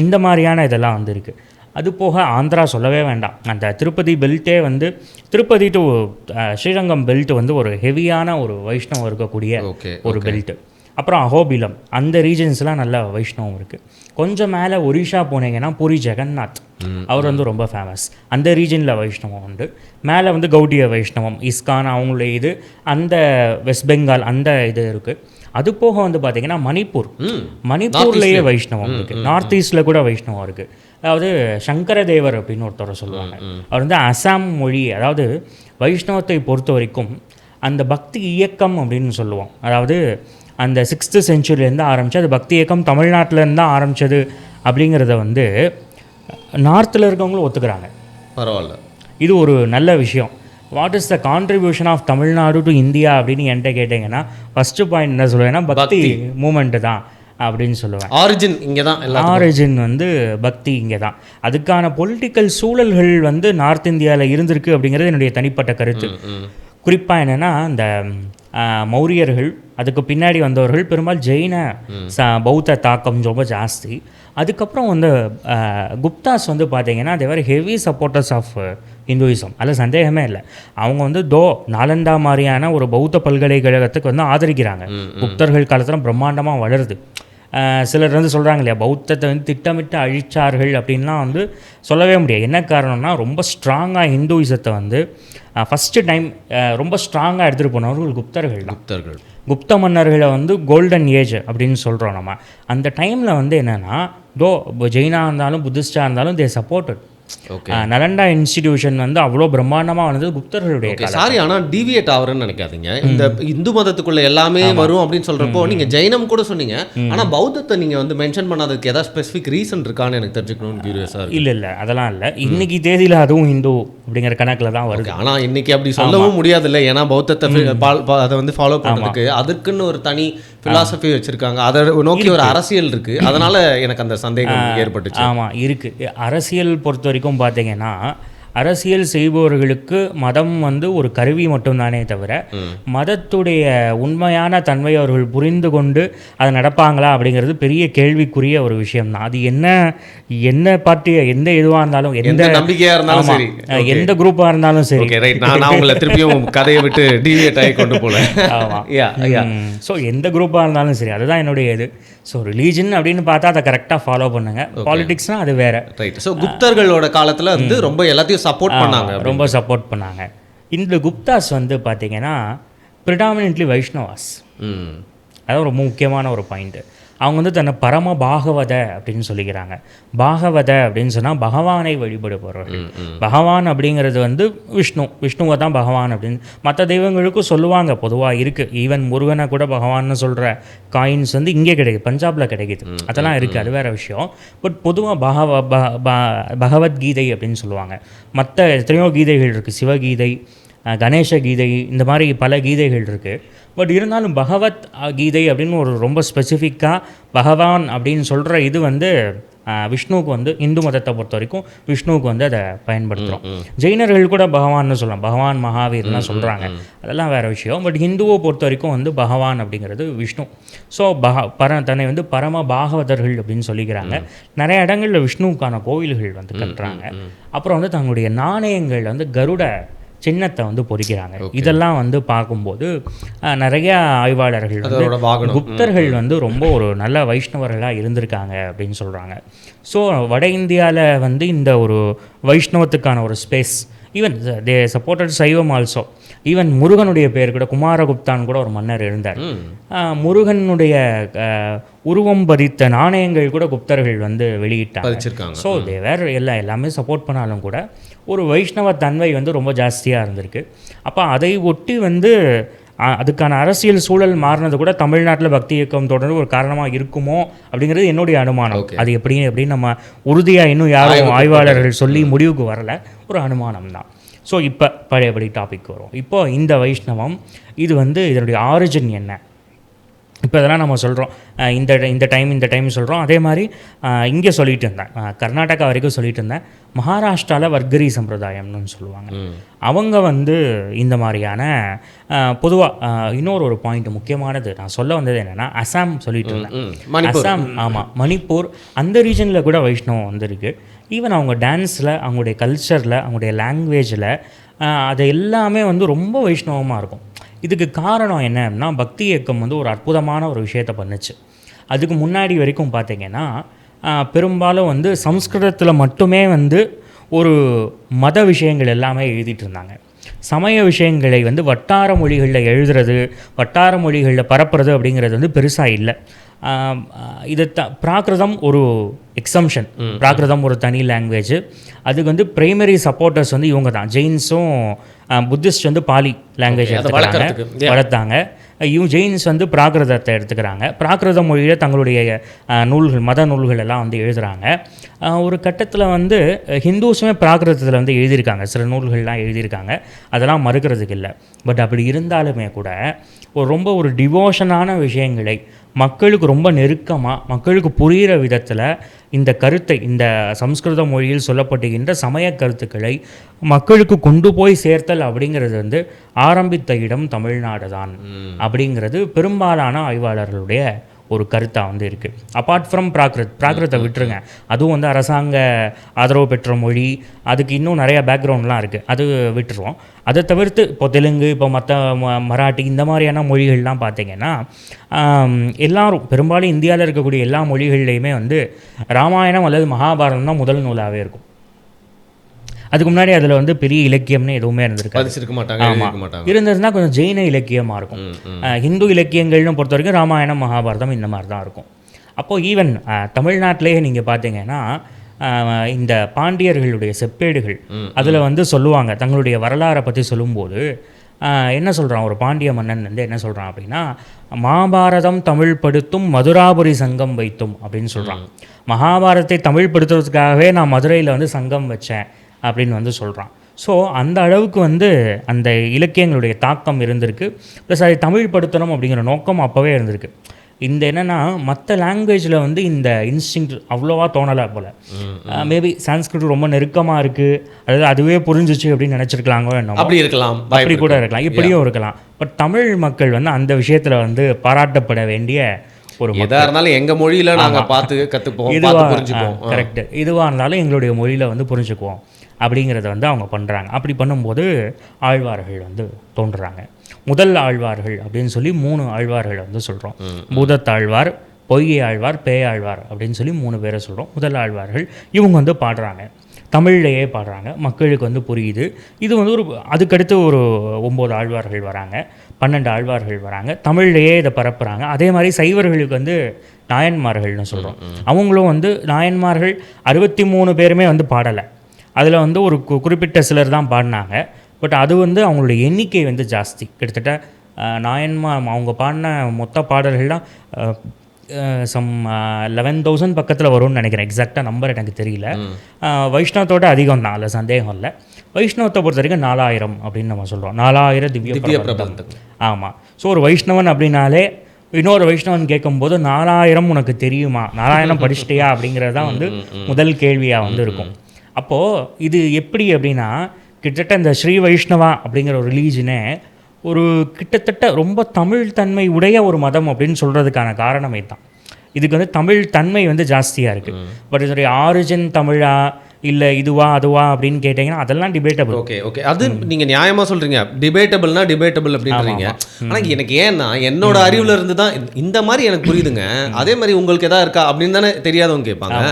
[SPEAKER 1] இந்த மாதிரியான இதெல்லாம் வந்து இருக்குது. அது போக ஆந்திரா சொல்லவே வேண்டாம். அந்த திருப்பதி பெல்ட்டே வந்து திருப்பதி டு ஸ்ரீரங்கம் பெல்ட் வந்து ஒரு ஹெவியான ஒரு வைஷ்ணவம் இருக்கக்கூடிய ஒரு பெல்ட்டு. அப்புறம் அஹோபிலம் அந்த ரீஜன்ஸ்லாம் நல்ல வைஷ்ணவம் இருக்குது. கொஞ்சம் மேலே ஒரிஷா போனீங்கன்னா பூரி ஜெகநாத், அவர் வந்து ரொம்ப ஃபேமஸ். அந்த ரீஜனில் வைஷ்ணவம் உண்டு. மேலே வந்து கௌடிய வைஷ்ணவம், இஸ்கான் அவங்களுடைய இது, அந்த வெஸ்ட் பெங்கால் அந்த இது இருக்குது. அது போக வந்து பார்த்திங்கன்னா மணிப்பூர்லேயே வைஷ்ணவம் இருக்குது. நார்த் ஈஸ்டில் கூட வைஷ்ணவம் இருக்குது. அதாவது சங்கரதேவர் அப்படின்னு ஒருத்தர் சொல்லுவாங்க. அவர் வந்து அசாம் மொழி, அதாவது வைஷ்ணவத்தை பொறுத்த வரைக்கும் அந்த பக்தி இயக்கம் அப்படின்னு சொல்லுவோம். அதாவது அந்த 6th centuryலேருந்து ஆரம்பித்து அது பக்தி இயக்கம் தமிழ்நாட்டிலேருந்து தான் ஆரம்பித்தது அப்படிங்கிறத வந்து நார்த்தில் இருக்கவங்களும் ஒத்துக்கிறாங்க.
[SPEAKER 2] பரவாயில்ல,
[SPEAKER 1] இது ஒரு நல்ல விஷயம். What is the contribution of Tamil Nadu to India அப்படின்னு என்கிட்ட கேட்டிங்கன்னா ஃபஸ்ட்டு பாயிண்ட் என்ன சொல்லுவேன்னா பக்தி மூமெண்ட்டு தான் அப்படின்னு சொல்லுவேன்.
[SPEAKER 2] ஆரிஜின் இங்கே தான்,
[SPEAKER 1] ஆரிஜின் வந்து பக்தி இங்கே தான். அதுக்கான பொலிட்டிக்கல் சூழல்கள் வந்து நார்த் இந்தியாவில் இருந்திருக்கு அப்படிங்கிறது என்னுடைய தனிப்பட்ட கருத்து. குறிப்பாக என்னென்னா இந்த மௌரியர்கள், அதுக்கு பின்னாடி வந்தவர்கள் பெரும்பாலும் ஜெயின பௌத்த தாக்கம் ரொம்ப ஜாஸ்தி. அதுக்கப்புறம் வந்து குப்தாஸ் வந்து பார்த்தீங்கன்னா தேவர் ஹெவி சப்போர்ட்டர்ஸ் ஆஃப் ஹிந்துயிசம், அதில் சந்தேகமே இல்லை. அவங்க வந்து நாலந்தா மாதிரியான ஒரு பௌத்த பல்கலைக்கழகத்துக்கு வந்து ஆதரிக்கிறாங்க. குப்தர்கள் காலத்தில் பிரம்மாண்டமாக வளருது. சிலர் வந்து சொல்கிறாங்க இல்லையா, பௌத்தத்தை வந்து திட்டமிட்டு அழிச்சார்கள் அப்படின்லாம் வந்து சொல்லவே முடியாது. என்ன காரணம்னா, ரொம்ப ஸ்ட்ராங்காக ஹிந்துயிசத்தை வந்து ஃபஸ்ட்டு டைம் ரொம்ப ஸ்ட்ராங்காக எடுத்துகிட்டு போனவர்கள் குப்தர்கள் தான். குப்த மன்னர்களை வந்து கோல்டன் ஏஜ் அப்படின்னு சொல்கிறோம் நம்ம. அந்த டைமில் வந்து என்னென்னா, ஜெயினா இருந்தாலும் புத்திஸ்டாக இருந்தாலும் தே சப்போர்ட்டட். நலண்டா இன்ஸ்டிடியூஷன் வந்து அவ்வளோ பிரம்மாண்டமாக வந்தது குப்தர்களுடைய.
[SPEAKER 2] சாரி, ஆனால் டிவியேட் ஆகுறேன்னு நினைக்காதீங்க. இந்த இந்து மதத்துக்குள்ள எல்லாமே வரும் அப்படின்னு சொல்றப்போ நீங்கள் ஜெயினம் கூட சொன்னீங்க, ஆனால் பௌத்தத்தை நீங்கள் வந்து மென்ஷன் பண்ணாததுக்கு ஏதாவது ஸ்பெசிஃபிக் ரீசன் இருக்கான்னு எனக்கு தெரிஞ்சுக்கணும்னு கியூரியஸாக இருக்கு.
[SPEAKER 1] இல்லை அதெல்லாம் இல்லை. இன்னைக்கு தேதியில் அதுவும் இந்து அப்படிங்கிற கணக்கில் தான் வருது.
[SPEAKER 2] ஆனால் இன்னைக்கு அப்படி சொல்லவும் முடியாது இல்லை, ஏன்னா பௌத்தத்தை அதை வந்து ஃபாலோ பண்ணுறதுக்கு அதுக்குன்னு ஒரு தனி ஃபிலாசபி வச்சிருக்காங்க, அதை நோக்கி ஒரு அரசியல் இருக்கு. அதனால எனக்கு அந்த சந்தேகம் ஏற்பட்டுச்சு.
[SPEAKER 1] ஆமாம் இருக்குது. அரசியல் பொறுத்த வரைக்கும் பார்த்தீங்கன்னா, அரசியல் செய்பவர்களுக்கு மதம் வந்து ஒரு கருவி மட்டும்தானே தவிர மதத்துடைய உண்மையான தன்மை அவர்கள் புரிந்து கொண்டு அதை நடப்பாங்களா அப்படிங்கிறது பெரிய கேள்விக்குரிய ஒரு விஷயம் தான். அது என்ன பார்ட்டி, எந்த இதுவாக இருந்தாலும், எந்த
[SPEAKER 2] நம்பிக்கையாக இருந்தாலும் சரி,
[SPEAKER 1] எந்த குரூப்பாக இருந்தாலும் சரி.
[SPEAKER 2] நான் உங்களை திருப்பியும் கதையை விட்டு டிவியேட் ஆகி கொண்டு போல.
[SPEAKER 1] ஆமாம். ஸோ எந்த குரூப்பாக இருந்தாலும் சரி, அதுதான் என்னுடைய இது. ஸோ ரிலீஜன் அப்படின்னு பார்த்தா அதை கரெக்டாக ஃபாலோ பண்ணுங்க. பாலிடிக்ஸ்னால் அது வேற.
[SPEAKER 2] ரைட். ஸோ குப்தர்களோட காலத்தில் வந்து ரொம்ப எல்லாத்தையும் சப்போர்ட் பண்ணாங்க,
[SPEAKER 1] ரொம்ப சப்போர்ட் பண்ணாங்க. இந்த குப்தாஸ் வந்து பார்த்தீங்கன்னா ப்ரிடாமினென்ட்லி வைஷ்ணவாஸ். அதான் ரொம்ப முக்கியமான ஒரு பாயிண்ட்டு. அவங்க வந்து தன்னை பரம பாகவத அப்படின்னு சொல்லிக்கிறாங்க. பாகவத அப்படின்னு சொன்னால் பகவானை வழிபடுபவர்கள். பகவான் அப்படிங்கிறது வந்து விஷ்ணுவை தான் பகவான் அப்படின்னு மற்ற தெய்வங்களுக்கும் சொல்லுவாங்க, பொதுவாக இருக்குது. ஈவன் முருகனை கூட பகவான்னு சொல்கிற காயின்ஸ் வந்து இங்கே கிடைக்குது, பஞ்சாபில் கிடைக்குது. அதெல்லாம் இருக்குது, அது வேறு விஷயம். பட் பொதுவாக பகவத்கீதை அப்படின்னு சொல்லுவாங்க. மற்ற எத்தனையோ கீதைகள் இருக்குது, சிவகீதை, கணேச கீதை, இந்த மாதிரி பல கீதைகள் இருக்குது. பட் இருந்தாலும் பகவத் கீதை அப்படின்னு ஒரு ரொம்ப ஸ்பெசிஃபிக்காக பகவான் அப்படின்னு சொல்கிற இது வந்து விஷ்ணுவுக்கு வந்து இந்து மதத்தை பொறுத்த வரைக்கும் விஷ்ணுவுக்கு வந்து அதை பயன்படுத்துகிறோம். ஜெயினர்கள் கூட பகவான்னு சொல்லலாம், பகவான் மகாவீர்லாம் சொல்கிறாங்க, அதெல்லாம் வேறு விஷயம். பட் ஹிந்துவை பொறுத்த வரைக்கும் வந்து பகவான் அப்படிங்கிறது விஷ்ணு. ஸோ தன்னை வந்து பரம பாகவதர்கள் அப்படின்னு சொல்லிக்கிறாங்க. நிறைய இடங்களில் விஷ்ணுவுக்கான கோவில்கள் வந்து கட்டுறாங்க. அப்புறம் வந்து தங்களுடைய நாணயங்கள் வந்து கருட சின்னத்தை வந்து பொறிக்கிறாங்க. இதெல்லாம் வந்து பார்க்கும்போது நிறைய ஆய்வாளர்கள் வந்து குப்தர்கள் வந்து ரொம்ப ஒரு நல்ல வைஷ்ணவர்களாக இருந்திருக்காங்க அப்படின்னு சொல்கிறாங்க. ஸோ வட இந்தியாவில் வந்து இந்த ஒரு வைஷ்ணவத்துக்கான ஒரு ஸ்பேஸ், ஈவன் தே சப்போர்ட்டட் சைவம் ஆல்சோ. ஈவன் முருகனுடைய பேர் கூட குமாரகுப்தான் கூட ஒரு மன்னர் இருந்தார். முருகனுடைய உருவம் பதித்த நாணயங்கள் கூட குப்தர்கள் வந்து வெளியிட்டாங்க. ஸோ தே வேர் எல்லாமே சப்போர்ட் பண்ணாலும் கூட ஒரு வைஷ்ணவ தன்மை வந்து ரொம்ப ஜாஸ்தியாக இருந்திருக்கு. அப்போ அதை ஒட்டி வந்து அதுக்கான அரசியல் சூழல் மாறினது கூட தமிழ்நாட்டில் பக்தி இயக்கம் தொடர்ந்து ஒரு காரணமாக இருக்குமோ அப்படிங்கிறது என்னுடைய அனுமானம். அது எப்படின்னு நம்ம உறுதியாக இன்னும் யாரும் ஆய்வாளர்கள் சொல்லி முடிவுக்கு வரலை, ஒரு அனுமானம் தான். ஸோ இப்போ பழையபடி டாபிக் வரும். இப்போது இந்த வைஷ்ணவம் இது வந்து இதனுடைய ஆரிஜின் என்ன, இப்போ இதெல்லாம் நம்ம சொல்கிறோம், இந்த டைம் சொல்கிறோம். அதே மாதிரி இங்கே சொல்லிட்டு இருந்தேன், கர்நாடகா வரைக்கும் சொல்லிட்டு இருந்தேன். மகாராஷ்டிராவில் வர்கரி சம்பிரதாயம்னு சொல்லுவாங்க. அவங்க வந்து இந்த மாதிரியான பொதுவாக இன்னொரு பாயிண்ட் முக்கியமானது நான் சொல்ல வந்தது என்னென்னா, அசாம் சொல்லிட்டு இருந்தேன். அசாம், ஆமாம், மணிப்பூர், அந்த ரீஜனில் கூட வைஷ்ணவம் வந்துருக்கு. ஈவன் அவங்க டான்ஸில், அவங்களுடைய கல்ச்சரில், அவங்களுடைய லாங்குவேஜில் அது எல்லாமே வந்து ரொம்ப வைஷ்ணவமாக இருக்கும். இதுக்கு காரணம் என்னன்னா, பக்தி இயக்கம் வந்து ஒரு அற்புதமான ஒரு விஷயத்தை பண்ணுச்சு. அதுக்கு முன்னாடி வரைக்கும் பார்த்திங்கன்னா பெரும்பாலும் வந்து சம்ஸ்கிருதத்தில் மட்டுமே வந்து ஒரு மத விஷயங்கள் எல்லாமே எழுதிட்டு இருந்தாங்க. சமய விஷயங்களை வந்து வட்டார மொழிகளில் எழுதுறது, வட்டார மொழிகளில் பரப்புறது அப்படிங்கிறது வந்து பெருசாக இல்லை. இது பிராகிருதம் ஒரு எக்ஸம்ஷன். பிராகிருதம் ஒரு தனி லாங்குவேஜ். அதுக்கு வந்து பிரைமரி சப்போர்ட்டர்ஸ் வந்து இவங்க தான். ஜெயின்ஸும் புத்திஸ்ட் வந்து பாலி லாங்குவேஜ் வளர்த்தாங்க. ஜெயின்ஸ் வந்து பிராகிருதத்தை எடுத்துக்கிறாங்க. பிராகிருத மொழியில் தங்களுடைய நூல்கள், மத நூல்கள் எல்லாம் வந்து எழுதுகிறாங்க. ஒரு கட்டத்தில் வந்து ஹிந்துஸுமே பிராகிருதத்தில் வந்து எழுதியிருக்காங்க, சில நூல்கள்லாம் எழுதியிருக்காங்க, அதெல்லாம் மறுக்கிறதுக்கு இல்லை. பட் அப்படி இருந்தாலுமே கூட ரொம்ப ஒரு டிவோஷனான விஷயங்களை மக்களுக்கு ரொம்ப நெருக்கமாக, மக்களுக்கு புரிகிற விதத்தில் இந்த கருத்தை, இந்த சம்ஸ்கிருத மொழியில் சொல்லப்படுகின்ற சமய கருத்துக்களை மக்களுக்கு கொண்டு போய் சேர்த்தல் அப்படிங்கிறது வந்து ஆரம்பித்த இடம் தமிழ்நாடு தான் அப்படிங்கிறது பெரும்பாலான ஆய்வாளர்களுடைய ஒரு கருத்தாக வந்து இருக்குது. அப்பார்ட் ஃப்ரம் பிராகிருத்தை விட்டுருங்க, அதுவும் வந்து அரசாங்க ஆதரவு பெற்ற மொழி, அதுக்கு இன்னும் நிறையா பேக்ரவுண்ட்லாம் இருக்குது, அது விட்டுருவோம். அதை தவிர்த்து இப்போ தெலுங்கு, இப்போ மற்ற மராட்டி இந்த மாதிரியான மொழிகள்லாம் பார்த்திங்கன்னா எல்லாரும் பெரும்பாலும் இந்தியாவில் இருக்கக்கூடிய எல்லா மொழிகள்லையுமே வந்து ராமாயணம் அல்லது மகாபாரதம் தான் முதல் நூலாகவே இருக்கும். அதுக்கு முன்னாடி அதில் வந்து பெரிய இலக்கியம்னு எதுவுமே இருந்திருக்காது. ஆமாம், இருந்ததுன்னா கொஞ்சம் ஜெயின இலக்கியமாக இருக்கும். ஹிந்து இலக்கியங்கள்னு பொறுத்த வரைக்கும் ராமாயணம் மகாபாரதம் இந்த மாதிரி தான் இருக்கும். அப்போது ஈவன் தமிழ்நாட்டிலேயே நீங்கள் பார்த்தீங்கன்னா இந்த பாண்டியர்களுடைய செப்பேடுகள் அதில் வந்து சொல்லுவாங்க, தங்களுடைய வரலாறை பற்றி சொல்லும்போது என்ன சொல்கிறான், ஒரு பாண்டிய மன்னன் வந்து என்ன சொல்கிறான் அப்படின்னா, மகாபாரதம் தமிழ் படுத்தும் மதுராபுரி சங்கம் வைத்தும் அப்படின்னு சொல்கிறான். மகாபாரதத்தை தமிழ் படுத்துறதுக்காகவே நான் மதுரையில் வந்து சங்கம் வச்சேன் அப்படின்னு வந்து சொல்கிறான். ஸோ அந்த அளவுக்கு வந்து அந்த இலக்கியங்களுடைய தாக்கம் இருந்திருக்கு. ப்ளஸ் அதை தமிழ் படுத்தணும் அப்படிங்கிற நோக்கம் அப்போவே இருந்திருக்கு. இந்த என்னென்னா மற்ற லாங்குவேஜில் வந்து இந்த இன்ஸ்டிங்க்ட் அவ்வளோவா தோணலை போல். மேபி சான்ஸ்கிரிட் ரொம்ப நெருக்கமாக இருக்குது, அதாவது அதுவே புரிஞ்சிச்சு அப்படின்னு நினச்சிருக்கலாங்களோ என்ன,
[SPEAKER 2] அப்படி இருக்கலாம்,
[SPEAKER 1] அப்படி கூட இருக்கலாம், இப்படியும் இருக்கலாம். பட் தமிழ் மக்கள் வந்து அந்த விஷயத்தில் வந்து பாராட்டப்பட வேண்டிய ஒரு
[SPEAKER 2] எதாக இருந்தாலும் எங்கள் மொழியில் நாங்கள் பார்த்து கற்றுப்போம், புரிஞ்சுக்குவோம்.
[SPEAKER 1] கரெக்டு, இதுவாக இருந்தாலும் எங்களுடைய மொழியில் வந்து புரிஞ்சுக்குவோம் அப்படிங்கிறத வந்து அவங்க பண்ணுறாங்க. அப்படி பண்ணும்போது ஆழ்வார்கள் வந்து தோன்றுறாங்க. முதல் ஆழ்வார்கள் அப்படின்னு சொல்லி 3 ஆழ்வார்கள் வந்து சொல்கிறோம். பூதத்தாழ்வார், பொய்கை ஆழ்வார், பேயாழ்வார் அப்படின்னு சொல்லி 3 பேரை சொல்கிறோம். முதல் ஆழ்வார்கள் இவங்க வந்து பாடுறாங்க, தமிழ்லையே பாடுறாங்க, மக்களுக்கு வந்து புரியுது. இது வந்து அதுக்கடுத்து ஒரு 9 ஆழ்வார்கள் வராங்க, 12 ஆழ்வார்கள் வராங்க, தமிழ்லையே இதை பரப்புகிறாங்க. அதே மாதிரி சைவர்களுக்கு வந்து நாயன்மார்கள்னு சொல்கிறோம். அவங்களும் வந்து நாயன்மார்கள் 63 பேருமே வந்து பாடலை, அதில் வந்து ஒரு குறிப்பிட்ட சிலர் தான் பாடினாங்க. பட் அது வந்து அவங்களுடைய எண்ணிக்கை வந்து ஜாஸ்தி. கிட்டத்தட்ட அவங்க பாடின மொத்த பாடல்கள்லாம் சம் 11,000 பக்கத்தில் வரும்னு நினைக்கிறேன். எக்ஸாக்டாக நம்பர் எனக்கு தெரியல. வைஷ்ணவத்தோட அதிகம் தான், அதில் சந்தேகம் இல்லை. வைஷ்ணவத்தை பொறுத்த வரைக்கும் 4000 அப்படின்னு நம்ம சொல்கிறோம். 4000 திவ்ய பிரபந்தம். ஆமாம். ஸோ ஒரு வைஷ்ணவன் அப்படின்னாலே இன்னொரு வைஷ்ணவன் கேட்கும்போது 4000 உனக்கு தெரியுமா, 4000 படிச்சிட்டியா அப்படிங்கிறது தான் வந்து முதல் கேள்வியாக வந்து இருக்கும். அப்போது இது எப்படி அப்படின்னா, கிட்டத்தட்ட இந்த ஸ்ரீ வைஷ்ணவா அப்படிங்கிற ஒரு ரிலீஜனே ஒரு கிட்டத்தட்ட ரொம்ப தமிழ் தன்மை உடைய ஒரு மதம் அப்படின்னு சொல்கிறதுக்கான காரணமே தான். இதுக்கு வந்து தமிழ் தன்மை வந்து ஜாஸ்தியாக இருக்குது. பட் இதனுடைய ஆரிஜின் தமிழா இல்லை இதுவா அதுவா அப்படின்னு கேட்டிங்கன்னா அதெல்லாம் டிபேட்டபிள்.
[SPEAKER 2] ஓகே அது நீங்கள் நியாயமாக சொல்கிறீங்க, டிபேட்டபிள்னா டிபேட்டபிள் அப்படின்றீங்க. ஆனால் எனக்கு ஏன்னா என்னோட அறிவில் இருந்து தான் இந்த மாதிரி எனக்கு புரியுதுங்க. அதே மாதிரி உங்களுக்கு எதாவது இருக்கா அப்படின்னு தானே தெரியாதவங்க கேட்பாங்க.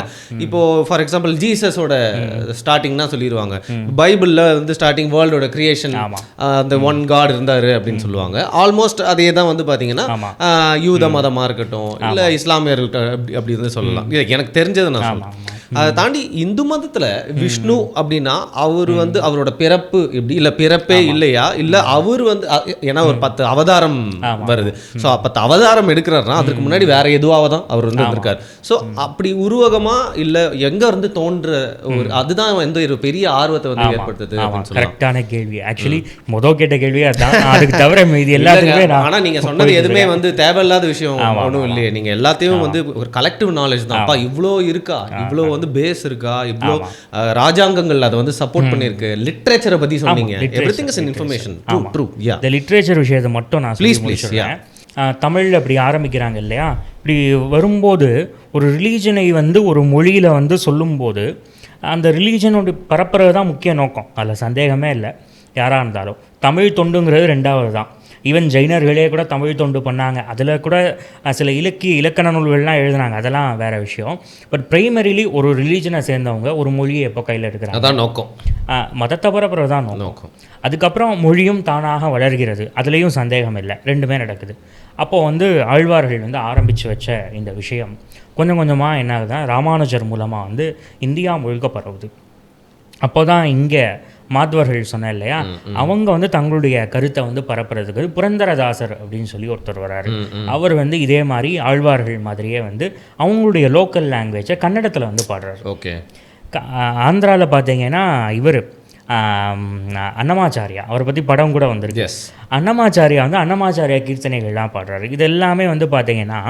[SPEAKER 2] இப்போது ஃபார் எக்ஸாம்பிள் ஜீசஸோட ஸ்டார்டிங்னா சொல்லிடுவாங்க, பைபிளில் வந்து ஸ்டார்டிங் வேர்ல்டோட கிரியேஷன் அந்த ஒன் காட் இருந்தார் அப்படின்னு சொல்லுவாங்க. ஆல்மோஸ்ட் அதே தான் வந்து பார்த்தீங்கன்னா யூத மதமாக இருக்கட்டும் இல்லை இஸ்லாமியர்கள் அப்படி இருந்து சொல்லலாம். எனக்கு தெரிஞ்சதை நான் சொல்லுவேன். அதை தாண்டி இந்து மதத்தில் விஷ்ணு அப்படின்னா அவர் வந்து அவரோட பிறப்பு எப்படி இல்லை பிறப்பே இல்லையா, இல்லை அவர் வந்து ஏன்னா ஒரு 10 அவதாரம் வருது. ஸோ 10 அவதாரம் எடுக்கிறாருன்னா அதுக்கு முன்னாடி வேற எதுவாக தான் அவர் வந்து இருந்திருக்காரு. ஸோ அப்படி உருவகமா இல்லை எங்கே இருந்து தோன்ற ஒரு அதுதான் வந்து ஒரு பெரிய ஆர்வத்தை வந்து ஏற்படுத்துது.
[SPEAKER 1] கரெக்டான கேள்வி. ஆக்சுவலி முதல் கேட்ட கேள்வியா தான், அதுக்கு தவிர மீதி எல்லாத்துக்குமே.
[SPEAKER 2] ஆனால் நீங்கள் சொன்னது எதுவுமே வந்து தேவையில்லாத விஷயம் ஒன்றும் இல்லையே. நீங்கள் எல்லாத்தையும் வந்து ஒரு கலெக்டிவ் நாலேஜ் தான். அப்பா இவ்வளோ இருக்கா, இவ்வளோ வந்து பேஸ் இருக்கா, இவ்வளோ ராஜாங்கங்கள் அதை வந்து சப்போர்ட் பண்ணியிருக்கு. லிட்ரேச்சரை பற்றி சொன்னீங்க. Everything is information. ட்ரூ. இந்த
[SPEAKER 1] லிட்ரேச்சர் விஷயத்தை மட்டும் நான் சொல்லிடுறேன். தமிழில் அப்படி ஆரம்பிக்கிறாங்க இல்லையா, இப்படி வரும்போது ஒரு ரிலீஜனை வந்து ஒரு மொழியில் வந்து சொல்லும்போது அந்த ரிலீஜனோட பரப்புறது தான் முக்கிய நோக்கம், அதில் சந்தேகமே இல்லை. யாராக இருந்தாலும் தமிழ் தொண்டுங்கிறது 2வது தான். ஈவன் ஜெயினர்களே கூட தமிழ் தொண்டு பண்ணாங்க, அதில் கூட சில இலக்கண நூல்கள்லாம் எழுதுனாங்க, அதெல்லாம் வேறு விஷயம். பட் ப்ரைமரிலி ஒரு ரிலீஜனை சேர்ந்தவங்க ஒரு மொழியை எப்போ கையில் எடுக்கிறாங்க,
[SPEAKER 2] அதான் நோக்கம்.
[SPEAKER 1] மதத்தை பரப்புறது தான் நோக்கம். அதுக்கப்புறம் மொழியும் தானாக வளர்கிறது, அதுலேயும் சந்தேகம் இல்லை, 2மே நடக்குது. அப்போது வந்து ஆழ்வார்கள் வந்து ஆரம்பித்து வச்ச இந்த விஷயம் கொஞ்சம் கொஞ்சமாக என்ன ஆகுதுன்னா ராமானுஜர் மூலமாக வந்து இந்தியா முழுக்க பரவுது. அப்போ தான் இங்கே மாத்வர்கள் சொன்னேன் இல்லையா, அவங்க வந்து தங்களுடைய கருத்தை வந்து பரப்புறதுக்கு புரந்தரதாசர் அப்படின்னு சொல்லி ஒருத்தர் வராரு. அவர் வந்து இதே மாதிரி ஆழ்வார்கள் மாதிரியே வந்து அவங்களுடைய லோக்கல் லாங்குவேஜை கன்னடத்தில் வந்து பாடுறாரு.
[SPEAKER 2] ஓகே.
[SPEAKER 1] ஆந்திராவில் பார்த்தீங்கன்னா இவர் அன்னமாச்சாரியா, அவரை பற்றி படம் கூட வந்திருக்கு. அன்னமாச்சாரியா வந்து அன்னமாச்சாரியா கீர்த்தனைகள்லாம் பாடுறாரு. இது எல்லாமே வந்து பார்த்தீங்கன்னா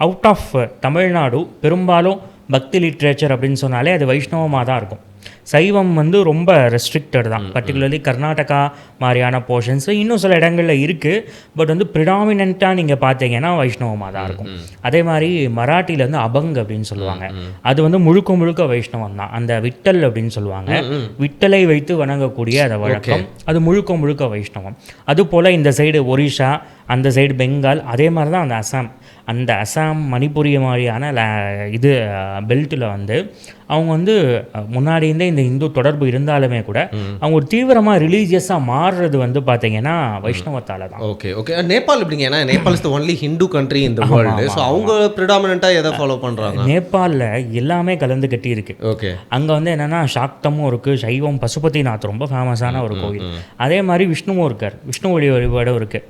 [SPEAKER 1] அவுட் ஆஃப் தமிழ்நாடு பெரும்பாலும் பக்தி லிட்ரேச்சர் அப்படின்னு சொன்னாலே அது வைஷ்ணவமாக தான் இருக்கும். சைவம் வந்து ரொம்ப ரெஸ்ட்ரிக்டட் தான். பர்டிகுலர்லி கர்நாடகா மாதிரியான போர்ஷன்ஸ் இன்னும் சில இடங்களில் இருக்குது. பட் வந்து ப்ரிடாமினண்ட்டாக நீங்கள் பார்த்தீங்கன்னா வைஷ்ணவமாக தான் இருக்கும். அதே மாதிரி மராட்டியில் வந்து அபங் அப்படின்னு சொல்லுவாங்க. அது வந்து முழுக்க முழுக்க வைஷ்ணவம் தான். அந்த விட்டல் அப்படின்னு சொல்லுவாங்க, விட்டலை வைத்து வணங்கக்கூடிய அந்த வழக்கம் அது முழுக்க முழுக்க வைஷ்ணவம். அதுபோல் இந்த சைடு ஒரிஷா, அந்த சைடு பெங்கால், அதே மாதிரி தான் அந்த அசாம் மணிப்புரி மாதிரியான இது பெல்ட்டில் வந்து அவங்க வந்து முன்னாடி இருந்தே இந்த இந்து தொடர்பு இருந்தாலுமே கூட அவங்க ஒரு தீவிரமாக ரிலீஜியஸாக மாறுறது வந்து பார்த்தீங்கன்னா வைஷ்ணவத்தால் தான்.
[SPEAKER 2] Okay okay. நேபாள் எப்படிங்க? ஏன்னா Nepal is the only Hindu country in the world. So அவங்க ப்ரிடாமினண்ட்டாக எதை ஃபாலோ பண்ணுறாங்க?
[SPEAKER 1] நேபாளில் எல்லாமே கலந்து கட்டி இருக்கு.
[SPEAKER 2] ஓகே. அங்கே
[SPEAKER 1] வந்து என்னென்னா சாக்தமும் இருக்குது, சைவம், பசுபதிநாத் ரொம்ப ஃபேமஸான ஒரு கோவில். அதே மாதிரி விஷ்ணுவும் இருக்கார், விஷ்ணு வழிபாடும் இருக்குது,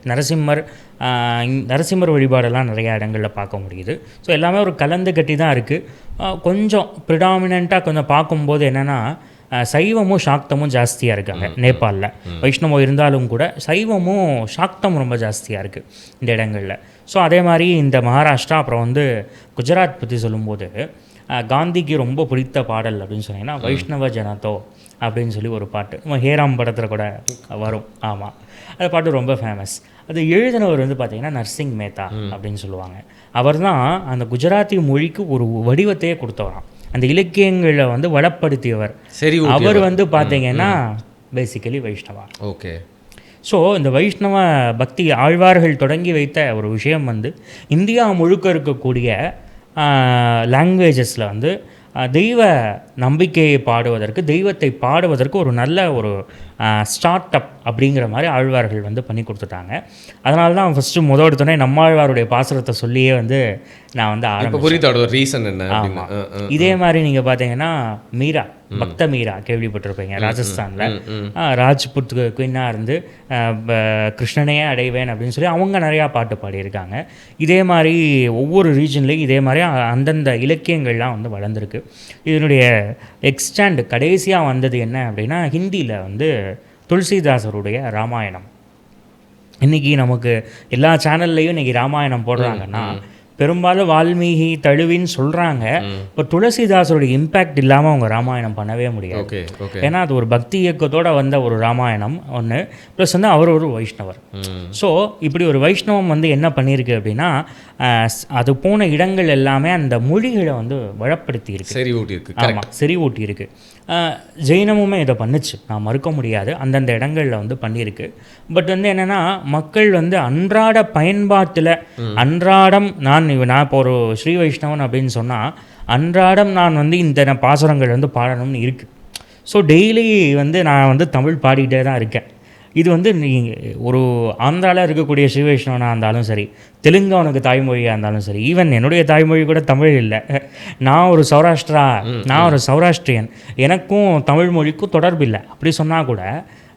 [SPEAKER 1] நரசிம்மர் வழிபாடெல்லாம் நிறையா இடங்களில் பார்க்க முடியுது. ஸோ எல்லாமே ஒரு கலந்து கட்டி தான் இருக்குது. கொஞ்சம் ப்ரிடாமினண்ட்டாக கொஞ்சம் பார்க்கும்போது என்னென்னா சைவமும் சாக்தமும் ஜாஸ்தியாக இருக்காங்க நேபாளில். வைஷ்ணவம் இருந்தாலும் கூட சைவமும் சாக்தம் ரொம்ப ஜாஸ்தியாக இருக்குது இந்த இடங்களில். ஸோ அதே மாதிரி இந்த மகாராஷ்டிரா, அப்புறம் வந்து குஜராத் பற்றி சொல்லும்போது காந்திக்கு ரொம்ப பிடித்த பாடல் அப்படின்னு சொன்னீங்கன்னா வைஷ்ணவ ஜனதோ அப்படின்னு சொல்லி ஒரு பாட்டு ஹேராம் படத்தில் கூட வரும். ஆமாம், அந்த பாட்டு ரொம்ப ஃபேமஸ். அது எழுதினவர் வந்து பார்த்திங்கன்னா நர்சிங் மேத்தா அப்படின்னு சொல்லுவாங்க. அவர் தான் அந்த குஜராத்தி மொழிக்கு ஒரு வடிவத்தையே கொடுத்தவராம், அந்த இலக்கியங்களை வந்து வளப்படுத்தியவர். சரி, அவர் வந்து பார்த்தீங்கன்னா பேசிக்கலி வைஷ்ணவா.
[SPEAKER 2] ஓகே.
[SPEAKER 1] ஸோ இந்த வைஷ்ணவ பக்தி ஆழ்வார்கள் தொடங்கி வைத்த ஒரு விஷயம் வந்து இந்தியா முழுக்க இருக்கக்கூடிய லாங்குவேஜஸில் வந்து தெய்வ நம்பிக்கையை பாடுவதற்கு, தெய்வத்தை பாடுவதற்கு ஒரு நல்ல ஒரு ஸ்டார்ட் அப் அப்படிங்கிற மாதிரி ஆழ்வார்கள் வந்து பண்ணி கொடுத்துட்டாங்க. அதனால தான் ஃபஸ்ட்டு எடுத்தோடனே நம்மாழ்வாருடைய பாசுரத்தை சொல்லியே வந்து நான் வந்து
[SPEAKER 2] ஆரம்பிச்சேன். ரீசன் என்ன?
[SPEAKER 1] ஆமாம், இதே மாதிரி நீங்கள் பார்த்தீங்கன்னா மீரா, பக்த மீரா கேள்விப்பட்டிருப்பீங்க. ராஜஸ்தானில் ராஜ்புத் குயினாக இருந்து கிருஷ்ணனையே அடைவேன் அப்படின்னு சொல்லி அவங்க நிறையா பாட்டு பாடியிருக்காங்க. இதே மாதிரி ஒவ்வொரு ரீஜன்லேயும் இதே மாதிரி அந்தந்த இலக்கியங்கள்லாம் வந்து வளர்ந்துருக்கு. இதனுடைய எக்ஸ்டாண்ட் கடைசியாக வந்தது என்ன அப்படின்னா ஹிந்தியில் வந்து துளசிதாசருடைய ராமாயணம். இன்றைக்கி நமக்கு எல்லா சேனல்லையும் இன்றைக்கி ராமாயணம் போடுறாங்கன்னா பெரும்பாலும் வால்மீகி தழுவின்னு சொல்கிறாங்க. இப்போ துளசிதாசருடைய இம்பேக்ட் இல்லாமல் அவங்க ராமாயணம் பண்ணவே முடியாது. ஏன்னா அது ஒரு பக்தி இயக்கத்தோடு வந்த ஒரு ராமாயணம் ஒன்று, ப்ளஸ் வந்து அவர் ஒரு வைஷ்ணவர். ஸோ இப்படி ஒரு வைஷ்ணவம் வந்து என்ன பண்ணியிருக்கு அப்படின்னா அது போன இடங்கள் எல்லாமே அந்த மொழிகளை வந்து வளப்படுத்தி இருக்கு. ஆமாம், செறிவூட்டி இருக்கு. ஜெயினமுமே இதை பண்ணுச்சு, நான் மறுக்க முடியாது, அந்தந்த இடங்களில் வந்து பண்ணியிருக்கு. பட் வந்து என்னென்னா மக்கள் வந்து அன்றாட பயன்பாட்டில் அன்றாடம் நான் இப்போ ஒரு ஸ்ரீ வைஷ்ணவன் அப்படின்னு சொன்னால் அன்றாடம் நான் வந்து இந்த பாசுரங்கள் வந்து பாடணும்னு இருக்குது. ஸோ டெய்லி வந்து நான் வந்து தமிழ் பாடிக்கிட்டே தான் இருக்கேன். இது வந்து நீங்கள் ஒரு ஆந்திராவில் இருக்கக்கூடிய ஸ்ரீ வைஷ்ணவனாக இருந்தாலும் சரி, தெலுங்கானுக்கு தாய்மொழியாக இருந்தாலும் சரி, ஈவன் என்னுடைய தாய்மொழி கூட தமிழ் இல்லை, நான் ஒரு சௌராஷ்டிரியன், எனக்கும் தமிழ் மொழிக்கும் தொடர்பு இல்லை அப்படி சொன்னால் கூட